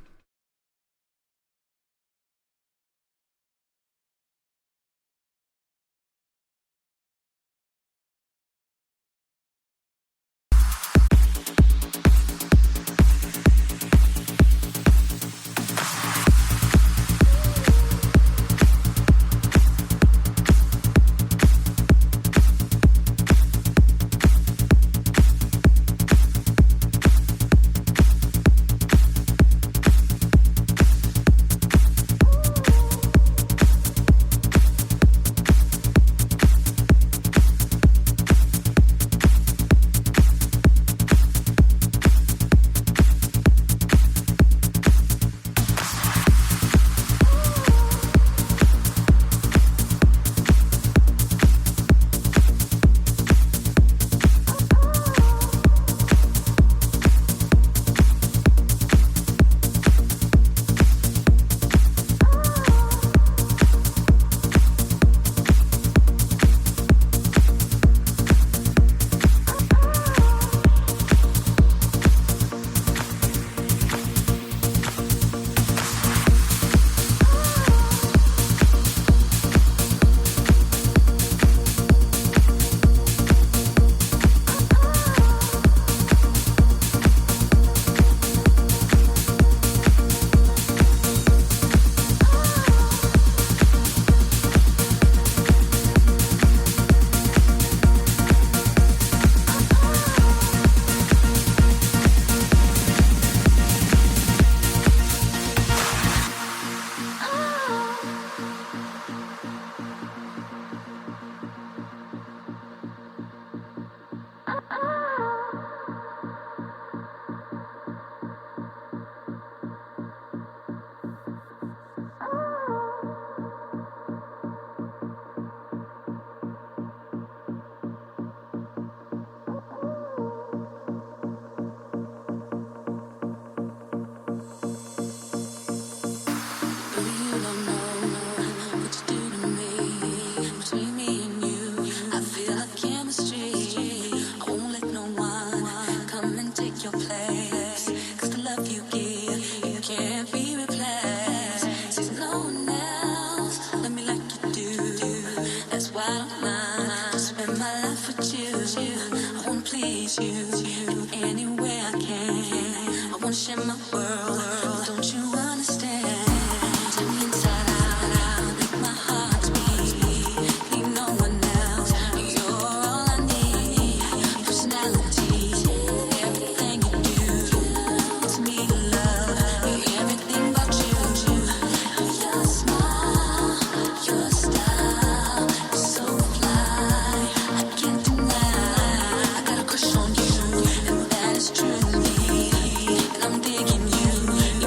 I'm digging you.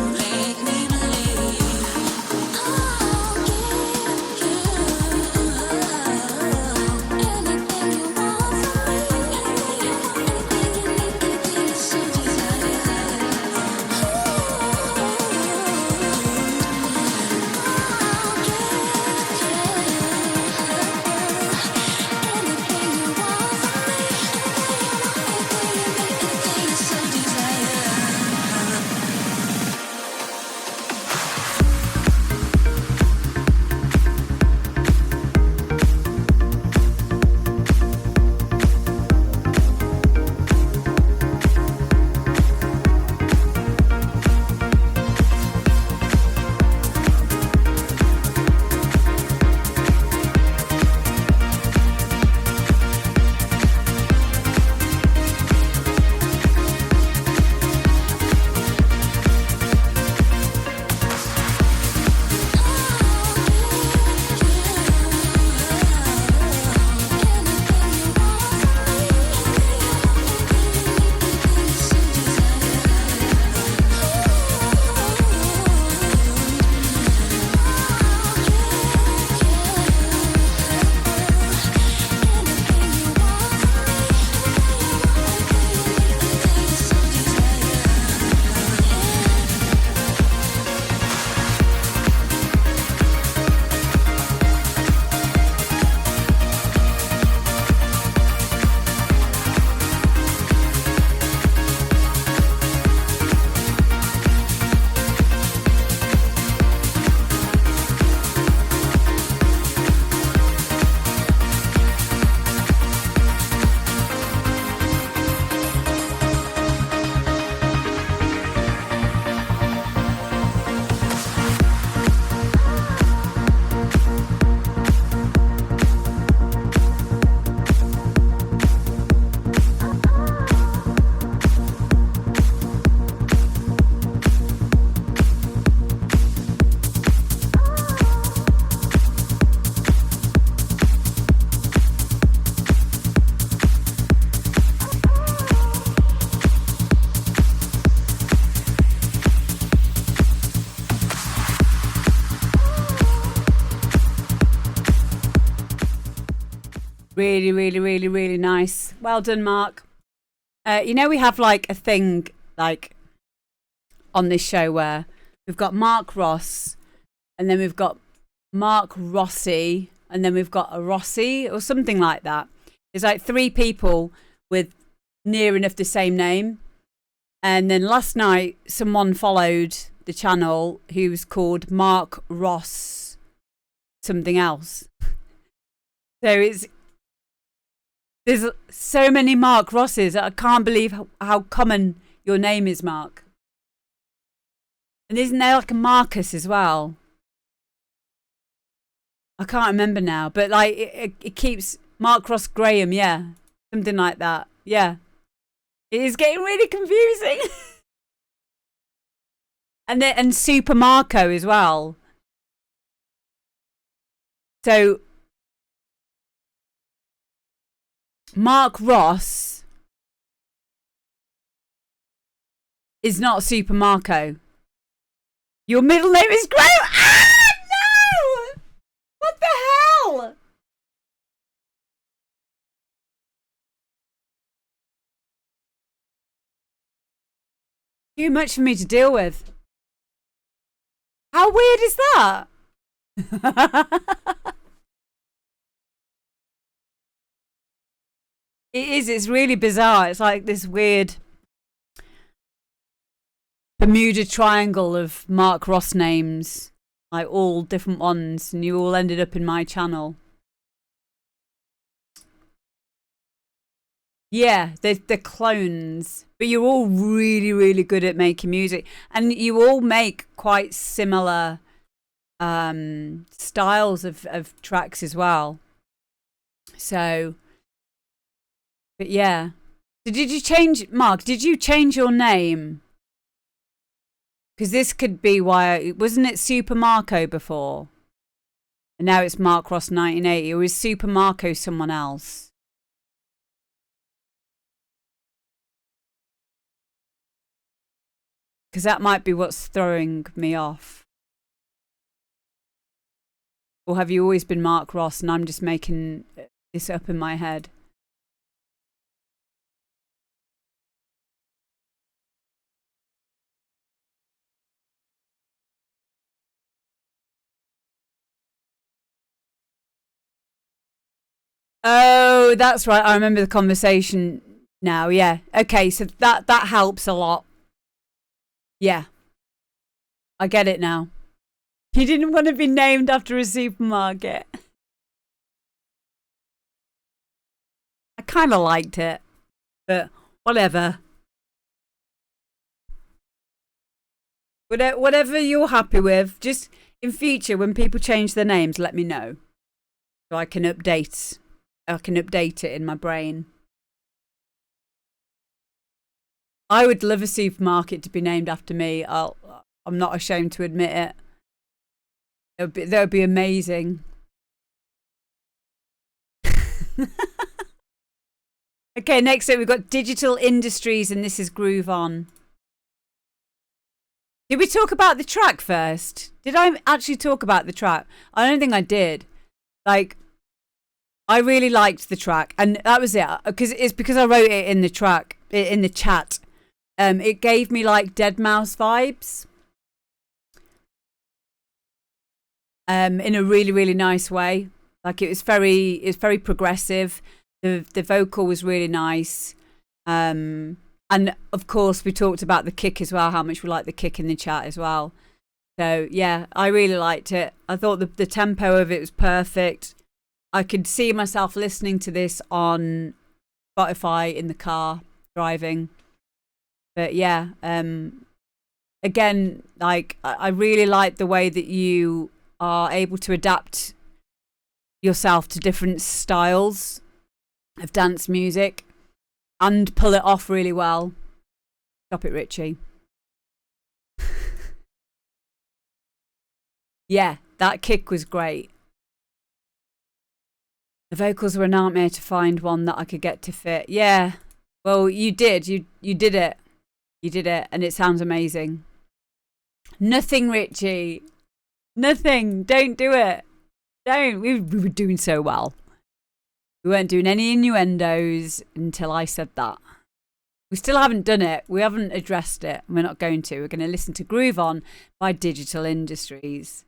Really, really, really, really nice. Well done, Mark. You know, we have like a thing like on this show where we've got Mark Ross, and then we've got Mark Rossi, and then we've got a Rossi or something like that. There's like 3 people with near enough the same name. And then last night, someone followed the channel who was called Mark Ross something else. So there's so many Mark Rosses. I can't believe how common your name is, Mark. And isn't there like a Marcus as well? I can't remember now, but like it keeps Mark Ross Graham, yeah, something like that. Yeah, it is getting really confusing. and Super Marco as well. So Mark Ross is not Super Marco. Your middle name is Graham. Ah, no! What the hell? Too much for me to deal with. How weird is that? It is. It's really bizarre. It's like this weird Bermuda Triangle of Mark Ross names, like all different ones, and you all ended up in my channel. Yeah, they're clones, but you're all really, really good at making music, and you all make quite similar styles of tracks as well. So, but yeah. So did you change, Mark? Did you change your name? Because this could be why, wasn't it Super Marco before? And now it's Mark Ross 1980, or is Super Marco someone else? Because that might be what's throwing me off. Or have you always been Mark Ross and I'm just making this up in my head? Oh, that's right. I remember the conversation now. Yeah. Okay, so that helps a lot. Yeah. I get it now. You didn't want to be named after a supermarket. I kind of liked it, but whatever. Whatever you're happy with, just in future when people change their names, let me know so I can update it in my brain. I would love a supermarket to be named after me. I'm not ashamed to admit it. That would be amazing. Okay, next up we've got Digital Industries, and this is Groove On. Did we talk about the track first? Did I actually talk about the track? I don't think I did. Like, I really liked the track, and that was it. Because I wrote it in the track, in the chat. It gave me like Deadmau5 vibes. In a really, really nice way. Like it's very progressive. The vocal was really nice. And of course we talked about the kick as well, how much we like the kick in the chat as well. So yeah, I really liked it. I thought the tempo of it was perfect. I could see myself listening to this on Spotify in the car driving. But yeah, again, like I really like the way that you are able to adapt yourself to different styles of dance music and pull it off really well. Stop it, Richie. Yeah, that kick was great. The vocals were a nightmare to find one that I could get to fit. Yeah, well, you did. You did it. You did it, and it sounds amazing. Nothing, Richie. Nothing. Don't do it. Don't. We were doing so well. We weren't doing any innuendos until I said that. We still haven't done it. We haven't addressed it. We're not going to. We're going to listen to Groove On by Digital Industries.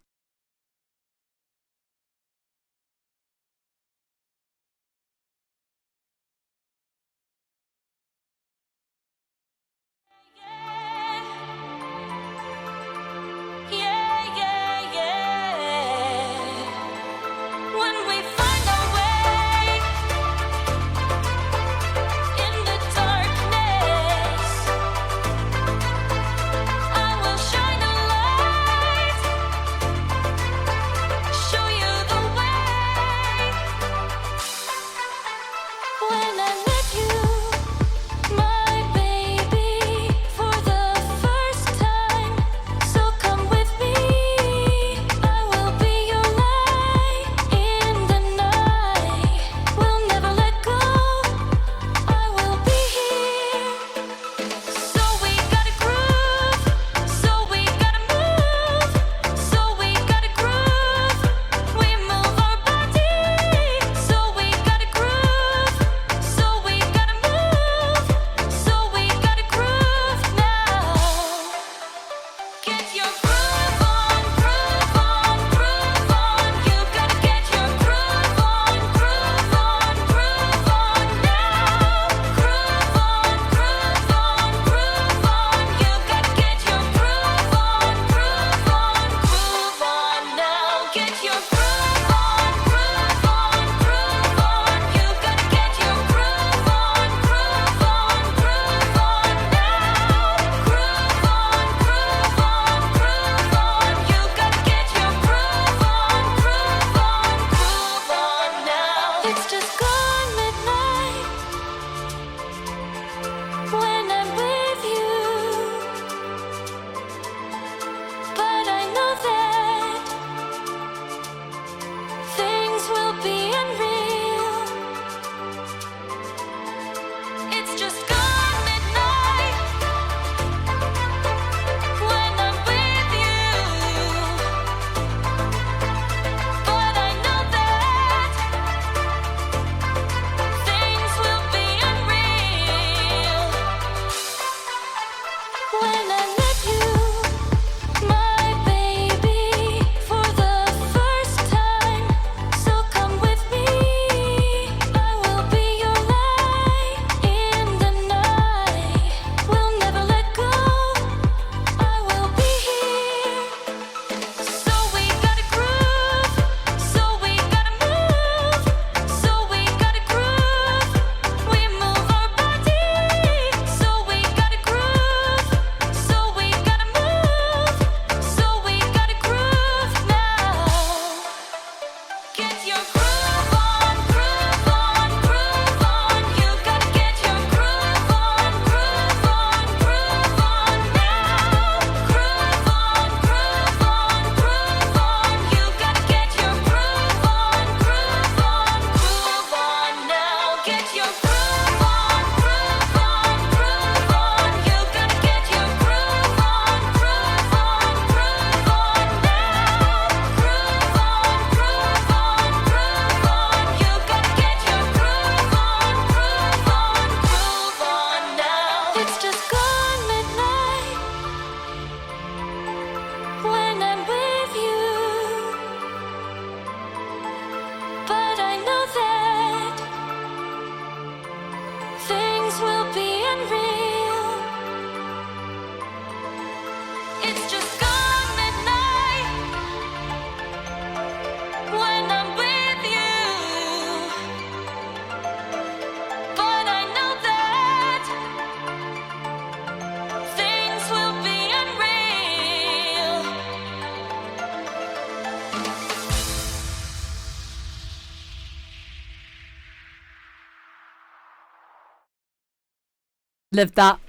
Love that.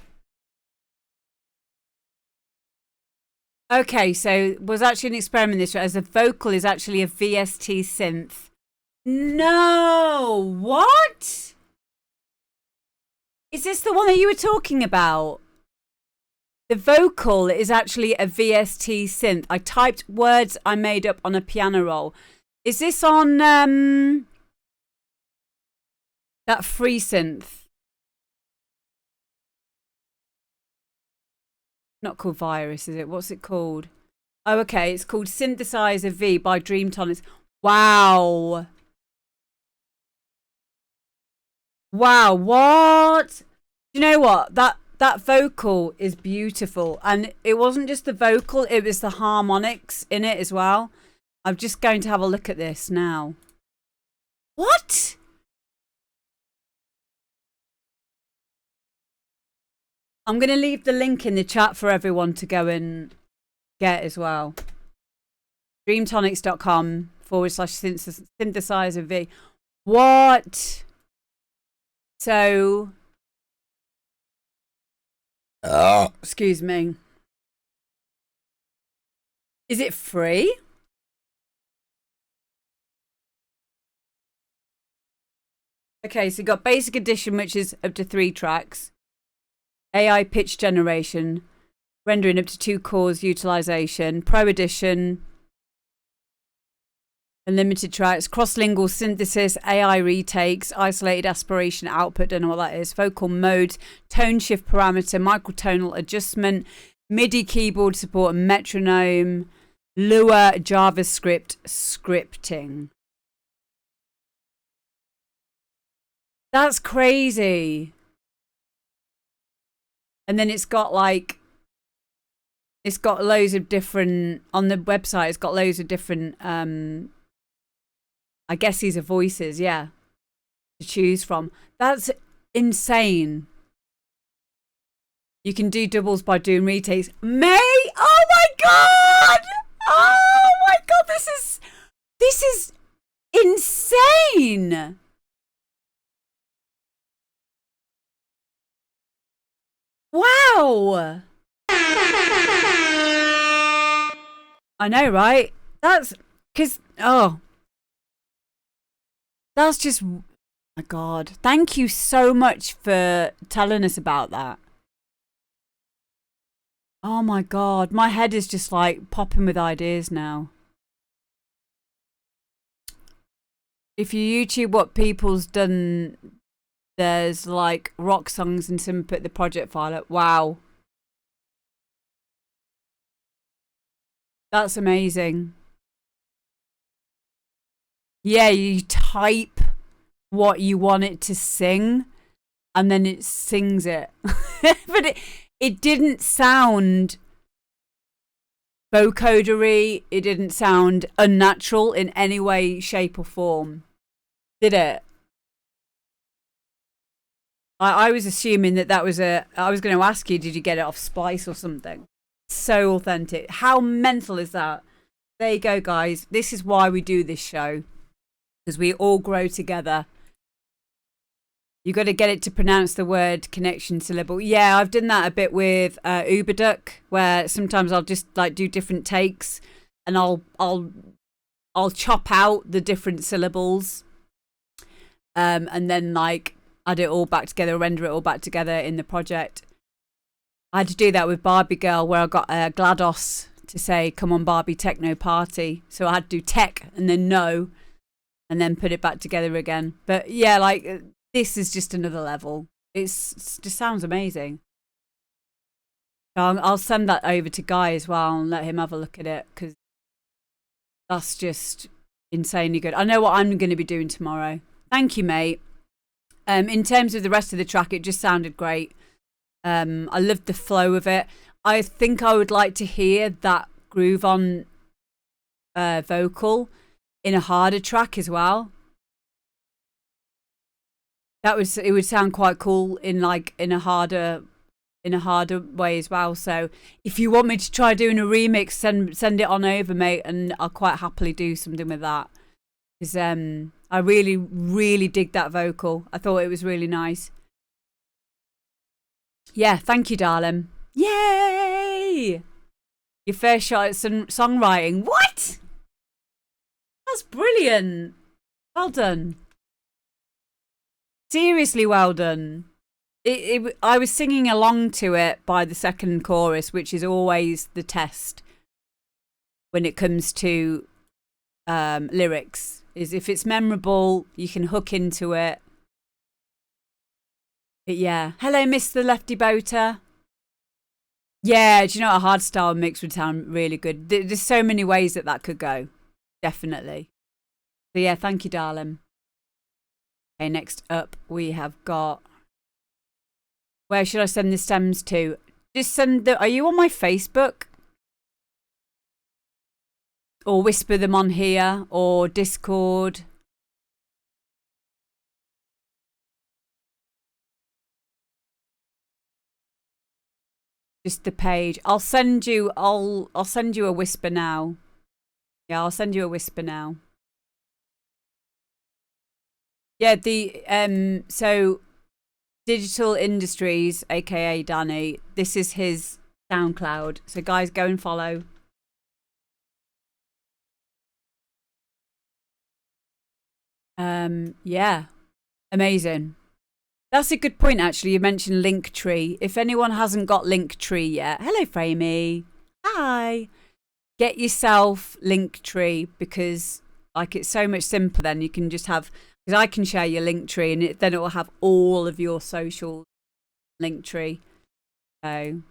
Okay, so was actually an experiment this as the vocal is actually a VST synth. No, what? Is this the one that you were talking about? The vocal is actually a VST synth. I typed words I made up on a piano roll. Is this on That free synth. Not called Virus, is it? What's it called? Oh, okay. It's called Synthesizer V by Dreamtonics. Wow. Wow. What? You know what? That vocal is beautiful. And it wasn't just the vocal, it was the harmonics in it as well. I'm just going to have a look at this now. What? I'm going to leave the link in the chat for everyone to go and get as well. Dreamtonics.com/synthesizer V. What? So, excuse me. Is it free? Okay, so you got basic edition, which is up to 3 tracks. AI pitch generation, rendering up to 2 cores utilization, Pro Edition, unlimited tracks, cross-lingual synthesis, AI retakes, isolated aspiration output, don't know what that is, vocal modes, tone shift parameter, microtonal adjustment, MIDI keyboard support, metronome, Lua JavaScript scripting. That's crazy. And then it's got loads of different, on the website, it's got loads of different, I guess these are voices, yeah, to choose from. That's insane. You can do doubles by doing retakes. May, oh my God! Oh my God, this is insane. Wow. I know, right? That's because, that's just, oh my God. Thank you so much for telling us about that. Oh my God. My head is just like popping with ideas now. If you YouTube what people's done, there's like rock songs and some put the project file up. Wow. That's amazing. Yeah, you type what you want it to sing and then it sings it. But it didn't sound vocodery. It didn't sound unnatural in any way, shape or form. Did it? I was assuming that was I was going to ask you, did you get it off Spice or something? So authentic. How mental is that? There you go, guys. This is why we do this show. Because we all grow together. You got to get it to pronounce the word connection syllable. Yeah, I've done that a bit with Uberduck, where sometimes I'll just like do different takes and I'll chop out the different syllables. And then like add it all back together, render it all back together in the project. I had to do that with Barbie Girl, where I got GLaDOS to say, come on Barbie, techno party. So I had to do tech and then no, and then put it back together again. But yeah, like this is just another level. It just sounds amazing. So I'll send that over to Guy as well and let him have a look at it, because that's just insanely good. I know what I'm going to be doing tomorrow. Thank you, mate. In terms of the rest of the track, it just sounded great. I loved the flow of it. I think I would like to hear that groove on vocal in a harder track as well. It would sound quite cool in a harder way as well. So if you want me to try doing a remix, send it on over, mate, and I'll quite happily do something with that. Because I really, really dig that vocal. I thought it was really nice. Yeah, thank you, darling. Yay! Your first shot at songwriting. What? That's brilliant. Well done. Seriously, well done. I was singing along to it by the second chorus, which is always the test when it comes to lyrics. Is if it's memorable, you can hook into it, Yeah. Hello, Mr. Lefty Boater. Yeah, do you know, a hardstyle mix would sound really good. There's so many ways that could go. Definitely. So yeah, thank you, darling. Okay, next up we have got... Where should I send the stems to? Just send the... Are you on my Facebook? Or whisper them on here, or Discord. Just the page. I'll send you a whisper now. Yeah, I'll send you a whisper now. Yeah, so Digital Industries, aka Danny, this is his SoundCloud. So guys, go and follow. Yeah, amazing. That's a good point, actually. You mentioned Linktree. If anyone hasn't got Linktree yet, hello, Framey. Hi. Get yourself Linktree, because like it's so much simpler. Then you can just have, because I can share your Linktree, and then it will have all of your social Linktree. So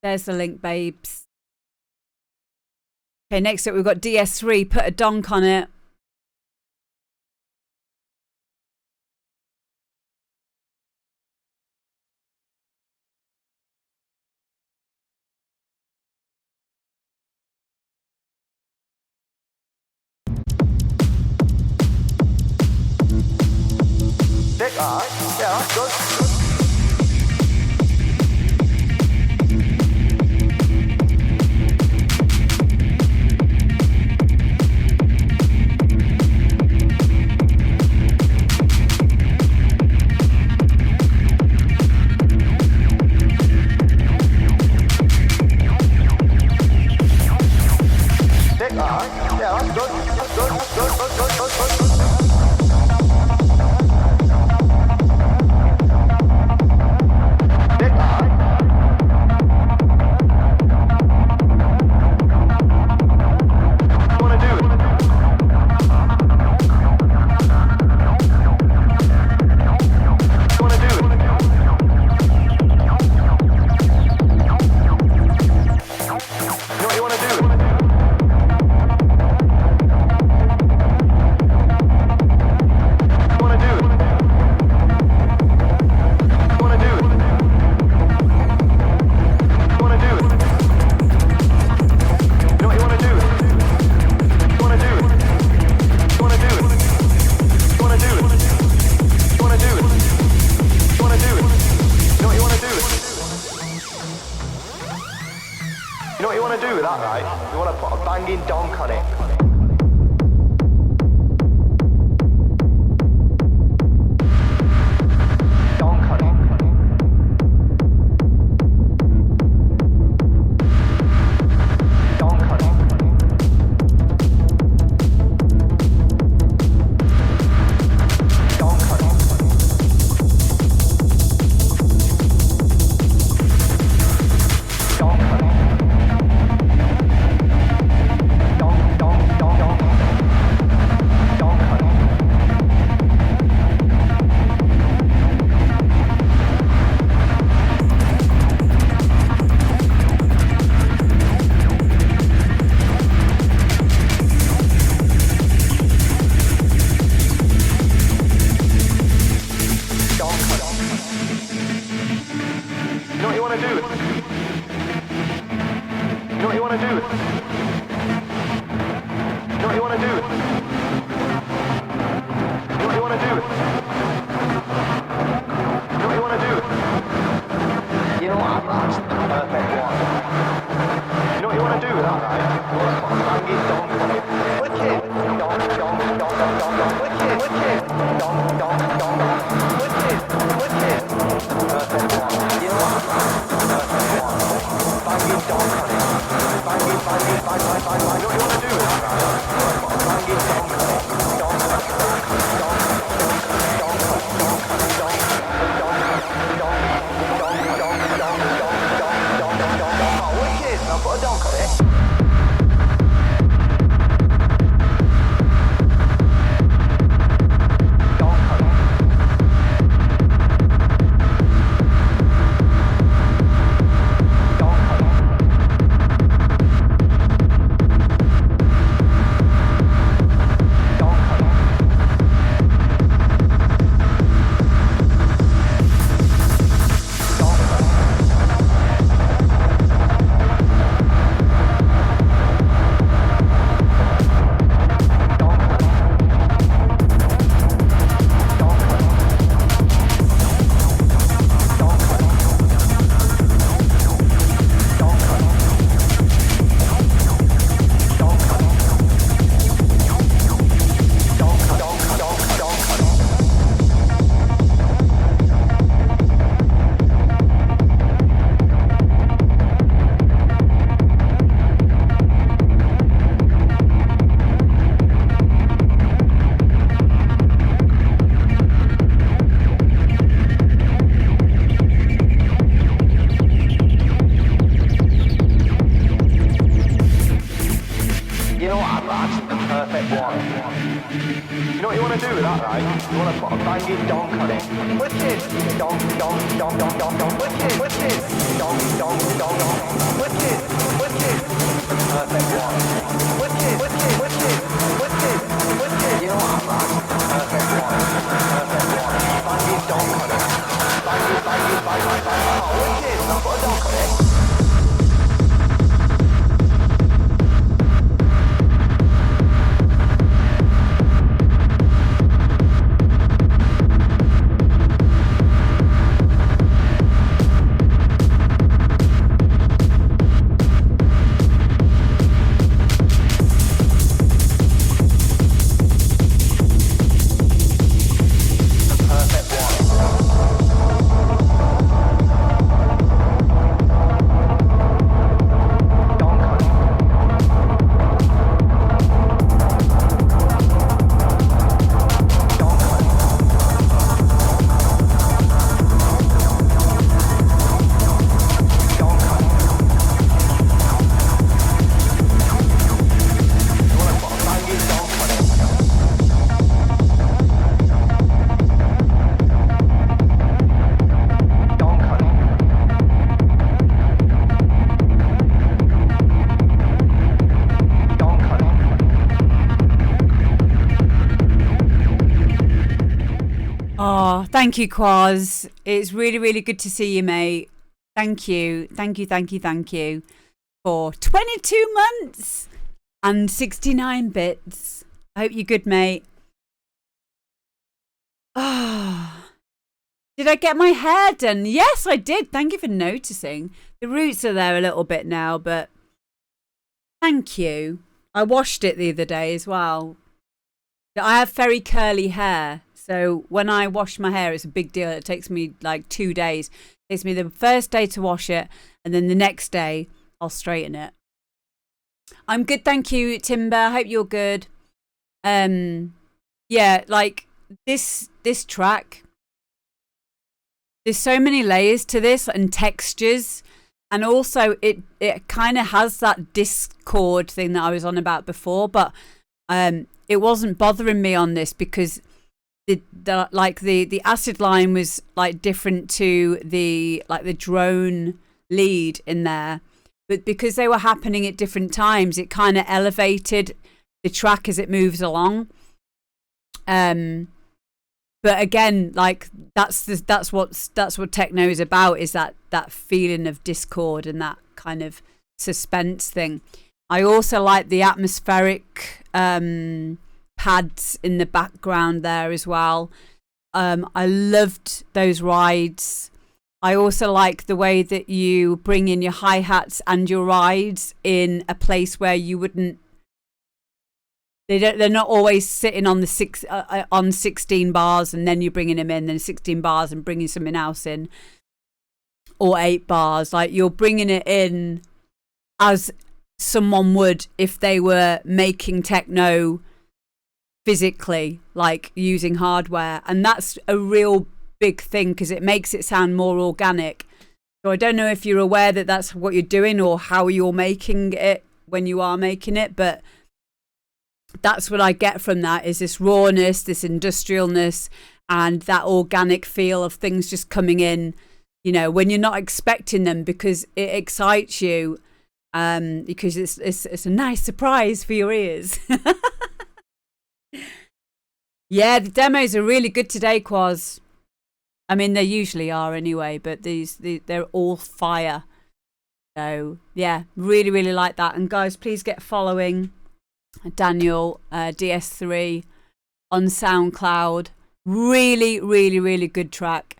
there's the link, babes. Okay, next up we've got DS3. Put a donk on it. Yeah, good. to do with that, right? You want to put a banging donk on it. Wicked. Donk, donk, donk, donk, donk, donk. Wicked, wicked. Donk, donk, donk, donk. Wicked, wicked. Perfect one. Wicked, wicked, wicked, wicked, wicked. You know what I'm like? Perfect one. Perfect one. Banging donk on it. Banging, banging, banging, banging. Oh, wicked. Now put a donk on it. Thank you, Quaz. It's really, really good to see you, mate. Thank you. Thank you, thank you, thank you for 22 months and 69 bits. I hope you're good, mate. Oh, did I get my hair done? Yes, I did. Thank you for noticing. The roots are there a little bit now, but thank you. I washed it the other day as well. I have very curly hair. So when I wash my hair, it's a big deal. It takes me like 2 days. It takes me the first day to wash it, and then the next day I'll straighten it. I'm good, thank you, Timber. I hope you're good. Yeah, like this track. There's so many layers to this and textures, and also it kind of has that discord thing that I was on about before, but it wasn't bothering me on this because the acid line was like different to the drone lead in there, but because they were happening at different times, it kind of elevated the track as it moves along. But again, like that's what techno is about, is that feeling of discord and that kind of suspense thing. I also like the atmospheric pads in the background there as well. I loved those rides. I also like the way that you bring in your hi-hats and your rides in a place where you wouldn't. They're not always sitting on the on 16 bars and then you're bringing them in, then 16 bars and bringing something else in, or 8 bars. Like, you're bringing it in as someone would if they were making techno physically, like using hardware, and that's a real big thing because it makes it sound more organic. So I don't know if you're aware that that's what you're doing or how you're making it when you are making it, but that's what I get from that, is this rawness, this industrialness, and that organic feel of things just coming in, you know, when you're not expecting them, because it excites you, because it's a nice surprise for your ears. Yeah, the demos are really good today, Quaz. I mean, they usually are anyway, but they're all fire. So yeah, really, really like that. And guys, please get following Daniel DS3 on SoundCloud. Really, really, really good track.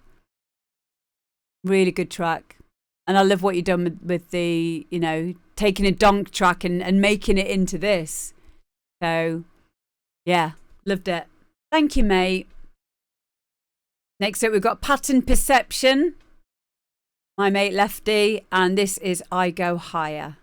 Really good track. And I love what you've done with the, you know, taking a donk track and making it into this. So yeah, loved it. Thank you, mate. Next up, we've got Pattern Perception, my mate Lefty, and this is I Go Higher.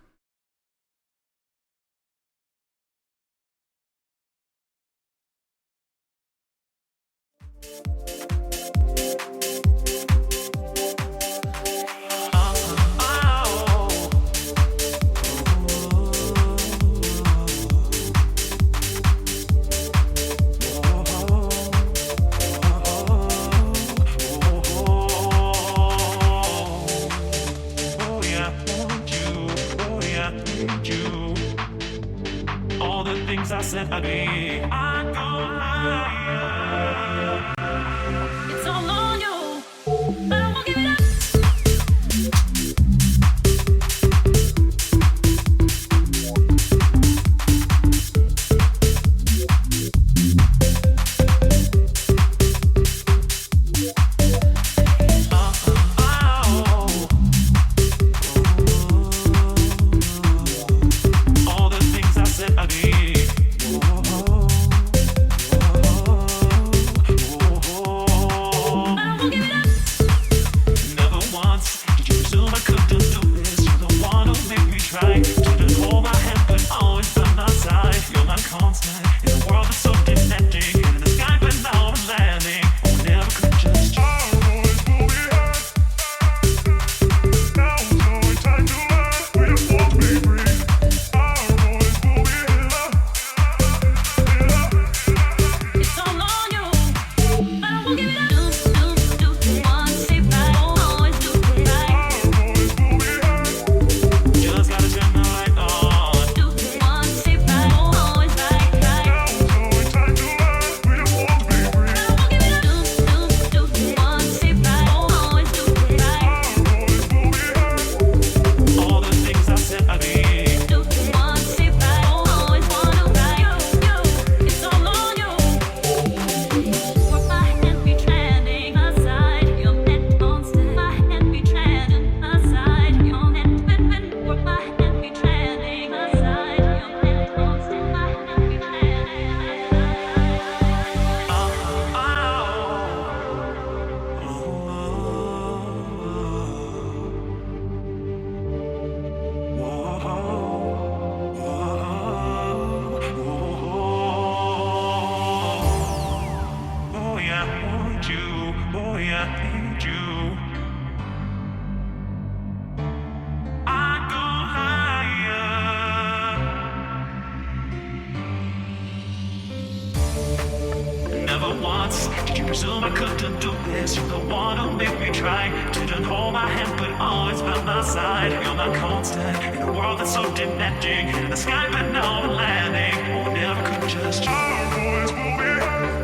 couldn't do this. You're the one who make me try. Didn't hold my hand, but always by my side. You're my constant in a world that's so demanding. In the sky, but now we're landing. Oh, never could just. Our boys will be high.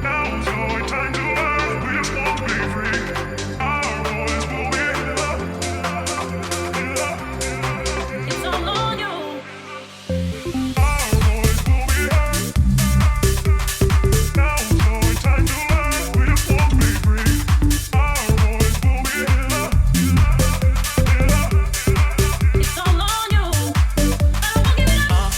Now's our time to learn. We just want to be free. Our boys will be high. It's all on you. Our boys will be high. Now's our time to learn. We just want to be free. Our boys will be high. It's all on you. I don't want to give it up.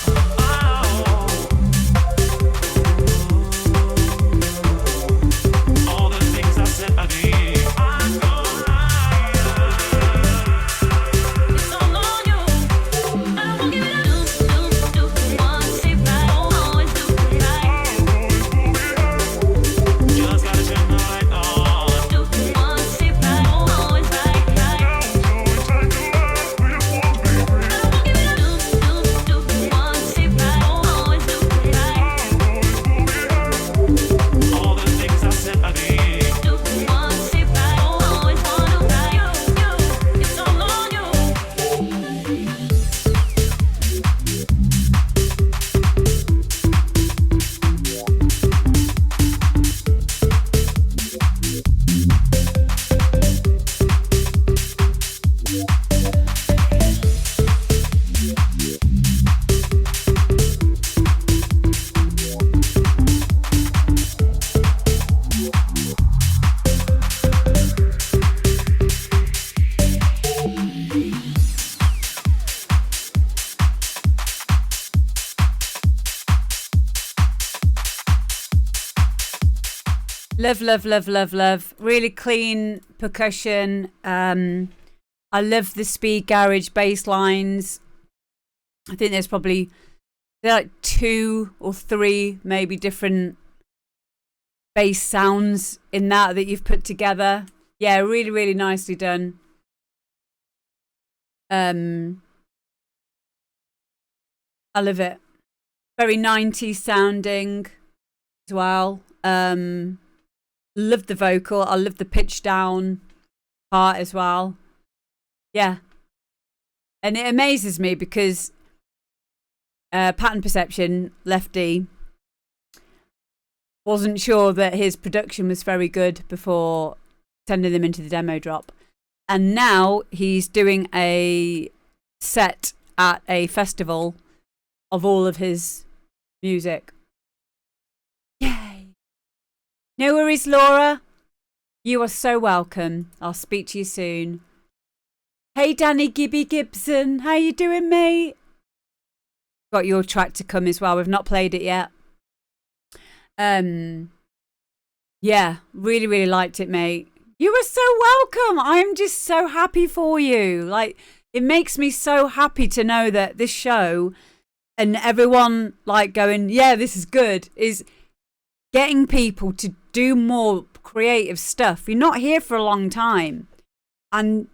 All the things I said I did. I'm gonna lie. It's all on you. I don't want to give it up. Do one, say right, always do right. Just gotta turn the light on. Do one, say right, always right. I don't want to give it up. Do one, say right, always do right. All the things I said I did. Do one, say right, always wanna right. You, it's all on you. Love, love, love, love, love. Really clean percussion. I love the speed garage bass lines. I think there's probably like 2 or 3 maybe different bass sounds in that you've put together. Yeah, really, really nicely done. I love it. Very 90s sounding as well. Love the vocal. I love the pitch down part as well. Yeah. And it amazes me because Pattern Perception, Lefty, wasn't sure that his production was very good before sending them into the demo drop. And now he's doing a set at a festival of all of his music. Yay. No worries, Laura. You are so welcome. I'll speak to you soon. Hey, Danny Gibby Gibson. How you doing, mate? Got your track to come as well. We've not played it yet. Yeah, really, really liked it, mate. You are so welcome. I'm just so happy for you. Like, it makes me so happy to know that this show and everyone like going, yeah, this is good, is getting people to do more creative stuff. You're not here for a long time, and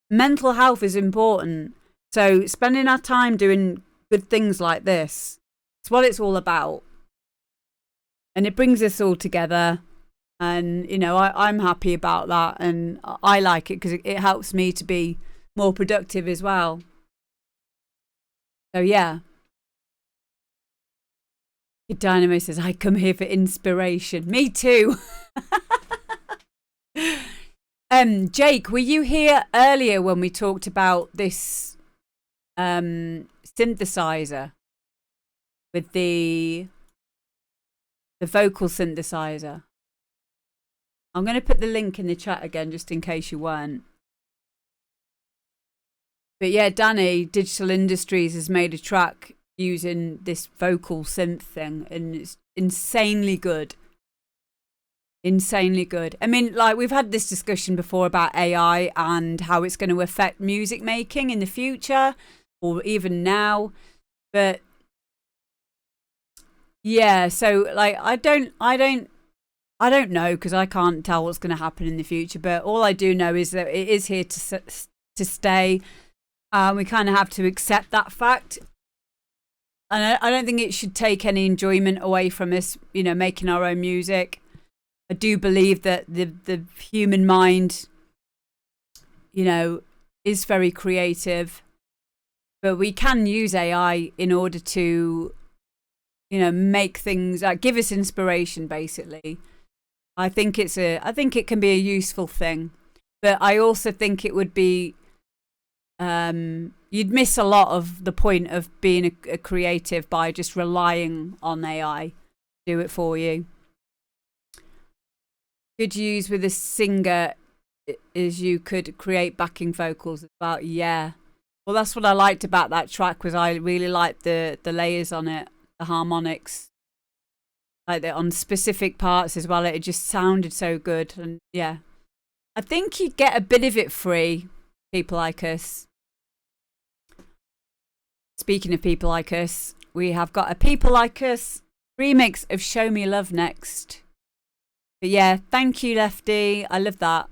mental health is important. So spending our time doing good things like this, it's what it's all about. And it brings us all together. And, you know, I'm happy about that. And I like it because it helps me to be more productive as well. So, yeah. Dynamo says, I come here for inspiration. Me too. Jake, were you here earlier when we talked about this synthesizer with the vocal synthesizer? I'm going to put the link in the chat again just in case you weren't. But yeah, Danny, Digital Industries, has made a track using this vocal synth thing, and it's insanely good. Insanely good. I mean, like, we've had this discussion before about AI and how it's going to affect music making in the future or even now. But yeah, so like I don't know, because I can't tell what's going to happen in the future, but all I do know is that it is here to stay. We kind of have to accept that fact. And I don't think it should take any enjoyment away from us, you know, making our own music. I do believe that the human mind, is very creative, but we can use AI in order to, make things give us inspiration. Basically, I think it can be a useful thing, but I also think it would be you'd miss a lot of the point of being a creative by just relying on AI to do it for you. Good use with a singer is you could create backing vocals as well. Yeah. Well, that's what I liked about that track, was I really liked the layers on it, the harmonics, like on specific parts as well. It just sounded so good. And yeah, I think you'd get a bit of it free, people like us. Speaking of people like us, we have got a People Like Us remix of Show Me Love next. But yeah, thank you, Lefty. I love that.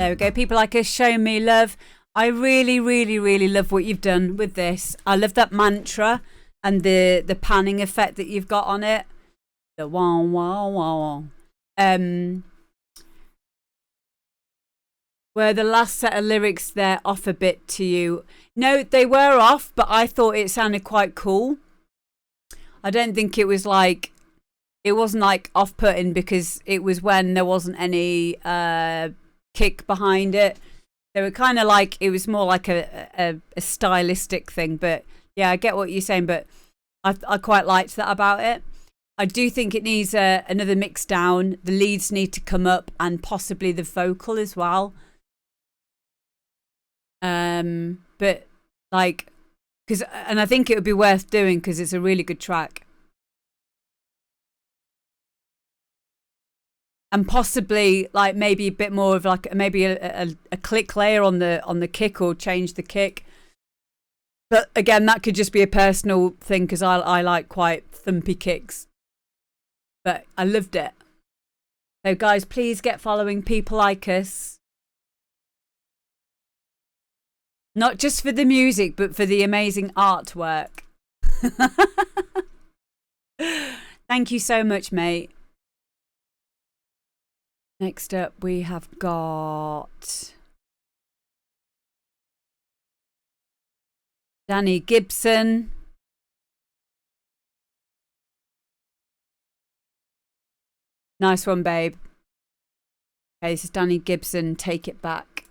There we go. People Like Us, Show Me Love. I really, really, really love what you've done with this. I love that mantra and the panning effect that you've got on it. The wow, wow, wow. Were the last set of lyrics there off a bit to you? No, they were off, but I thought it sounded quite cool. I don't think it was like, it wasn't like off-putting, because it was when there wasn't any kick behind it. They were kind of like, it was more like a stylistic thing, but Yeah, I get what you're saying, but I quite liked that about it. I do think it needs another mix down. The leads need to come up and possibly the vocal as well. But like, and I think it would be worth doing because it's a really good track. And possibly like maybe a bit more of like maybe a click layer on the kick or change the kick. But again, that could just be a personal thing because I like quite thumpy kicks. But I loved it. So guys, please get following people like us. Not just for the music, but for the amazing artwork. Thank you so much, mate. Next up, we have got Danny Gibson. Nice one, babe. Okay, this is Danny Gibson, Take It Back.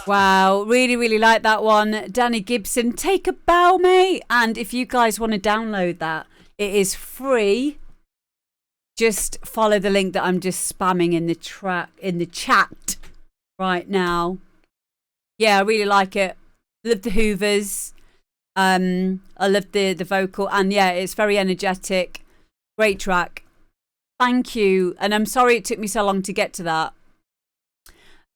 Wow, really, really like that one. Danny Gibson, take a bow, mate. And if you guys want to download that, it is free. Just follow the link that I'm just spamming in the chat right now. Yeah, I really like it. Love the Hoovers. I love the vocal, and yeah, it's very energetic. Great track. Thank you. And I'm sorry it took me so long to get to that.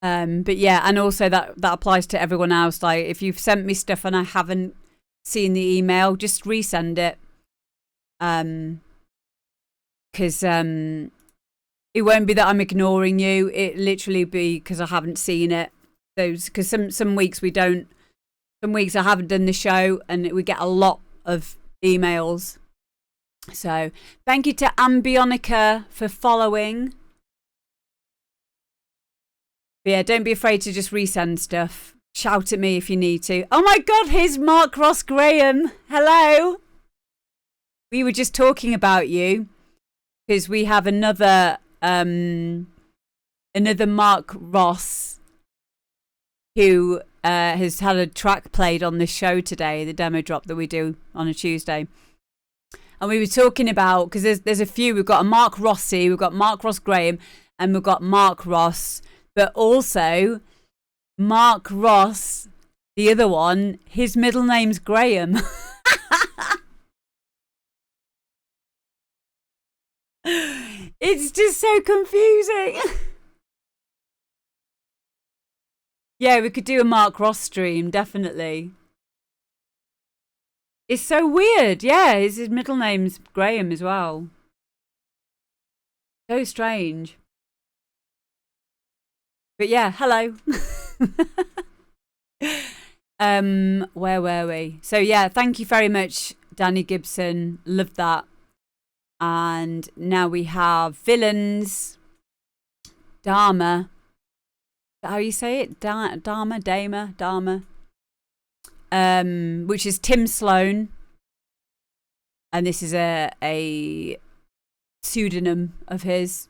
But yeah, and also that applies to everyone else. Like, if you've sent me stuff and I haven't seen the email, just resend it. Because it won't be that I'm ignoring you. It literally be because I haven't seen it. Because some weeks we don't. Some weeks I haven't done the show, and we get a lot of emails. So thank you to Ambionica for following. But yeah, don't be afraid to just resend stuff. Shout at me if you need to. Oh my God, here's Mark Ross Graham. Hello. We were just talking about you because we have another Mark Ross who has had a track played on this show today, the demo drop that we do on a Tuesday. And we were talking about, because there's a few, we've got a Mark Rossi, we've got Mark Ross Graham, and we've got Mark Ross. But also, Mark Ross, the other one, his middle name's Graham. It's just so confusing. Yeah, we could do a Mark Ross stream, definitely. It's so weird. Yeah, his middle name's Graham as well. So strange. But yeah, hello. Where were we? So yeah, thank you very much, Danny Gibson. Love that. And now we have Villains. Dharma. Is that how you say it? Dharma. Which is Tim Sloan. And this is a pseudonym of his.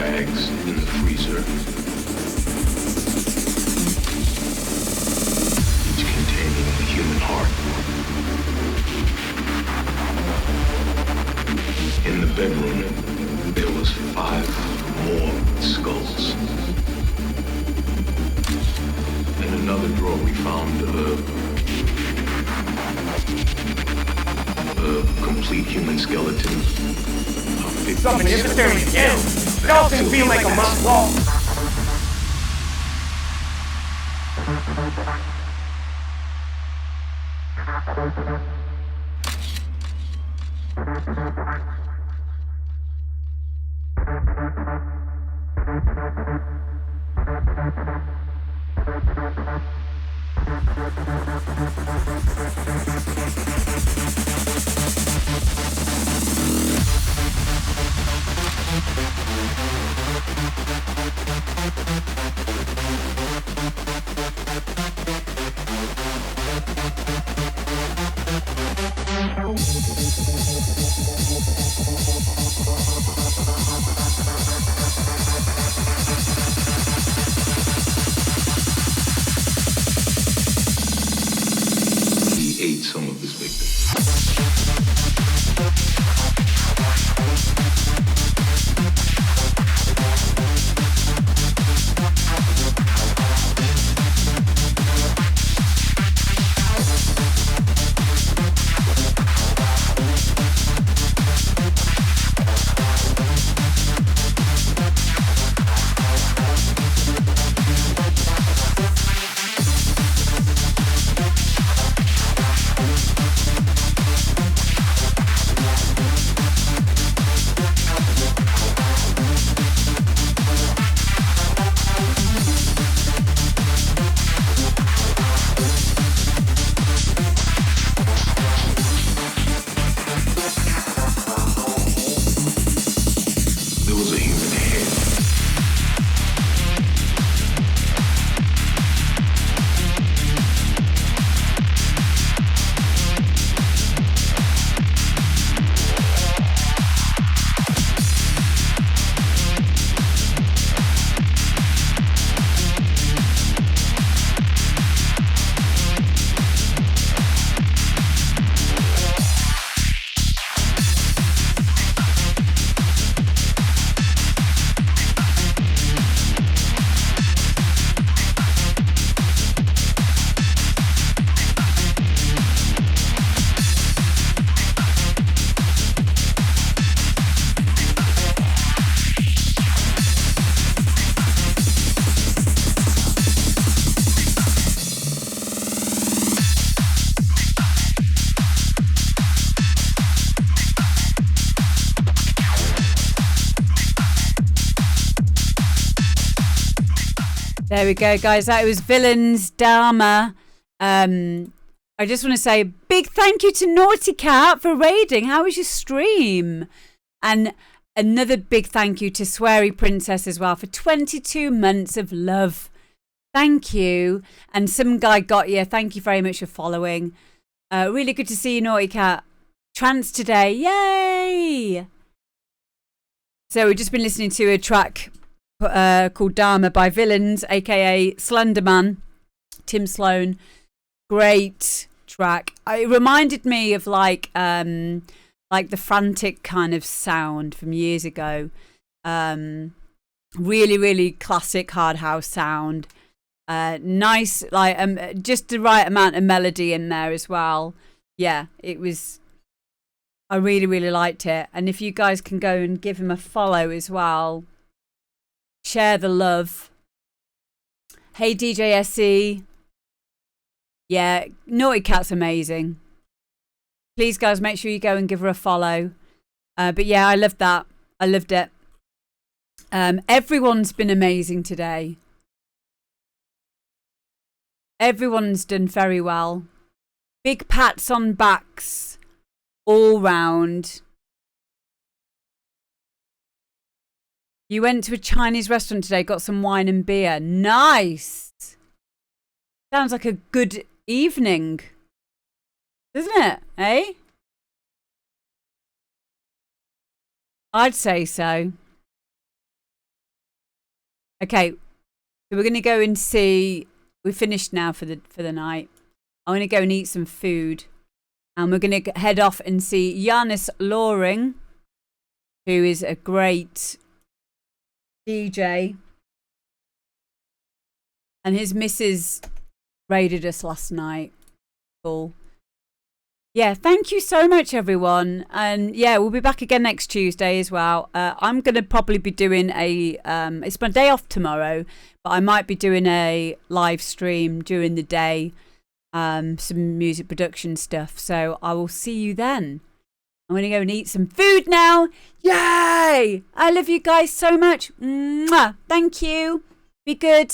bags in the freezer, each containing a human heart. In the bedroom, there was 5 more skulls. In another drawer, we found a complete human skeleton. Something interesting again. Y'all can feel like a must walk. He ate some of his victims. There was a human head. There we go, guys. That was Villains Dharma. I just want to say a big thank you to Naughty Cat for raiding. How was your stream? And another big thank you to Sweary Princess as well for 22 months of love. Thank you. And Some Guy Got You. Thank you very much for following. Really good to see you, Naughty Cat. Trance today. Yay! So we've just been listening to a track called Dharma by Villains, aka Slenderman, Tim Sloan. Great track. It reminded me of like the frantic kind of sound from years ago. Really, really classic hard house sound. Nice, like just the right amount of melody in there as well. Yeah, it was. I really, really liked it. And if you guys can go and give him a follow as well. Share the love. Hey DJ SE. Yeah, Naughty Cat's amazing. Please guys, make sure you go and give her a follow. But yeah, I loved that. I loved it. Everyone's been amazing today. Everyone's done very well. Big pats on backs all round. You went to a Chinese restaurant today, got some wine and beer. Nice. Sounds like a good evening. Doesn't it? Eh? I'd say so. Okay, so we're going to go and see. We're finished now for the night. I'm going to go and eat some food, and we're going to head off and see Giannis Loring, who is a great DJ, and his missus raided us last night. Cool. Yeah, thank you so much, everyone. And yeah, we'll be back again next Tuesday as well. I'm going to probably be doing it's my day off tomorrow, but I might be doing a live stream during the day, some music production stuff. So I will see you then. I'm going to go and eat some food now. Yay! I love you guys so much. Mwah! Thank you. Be good.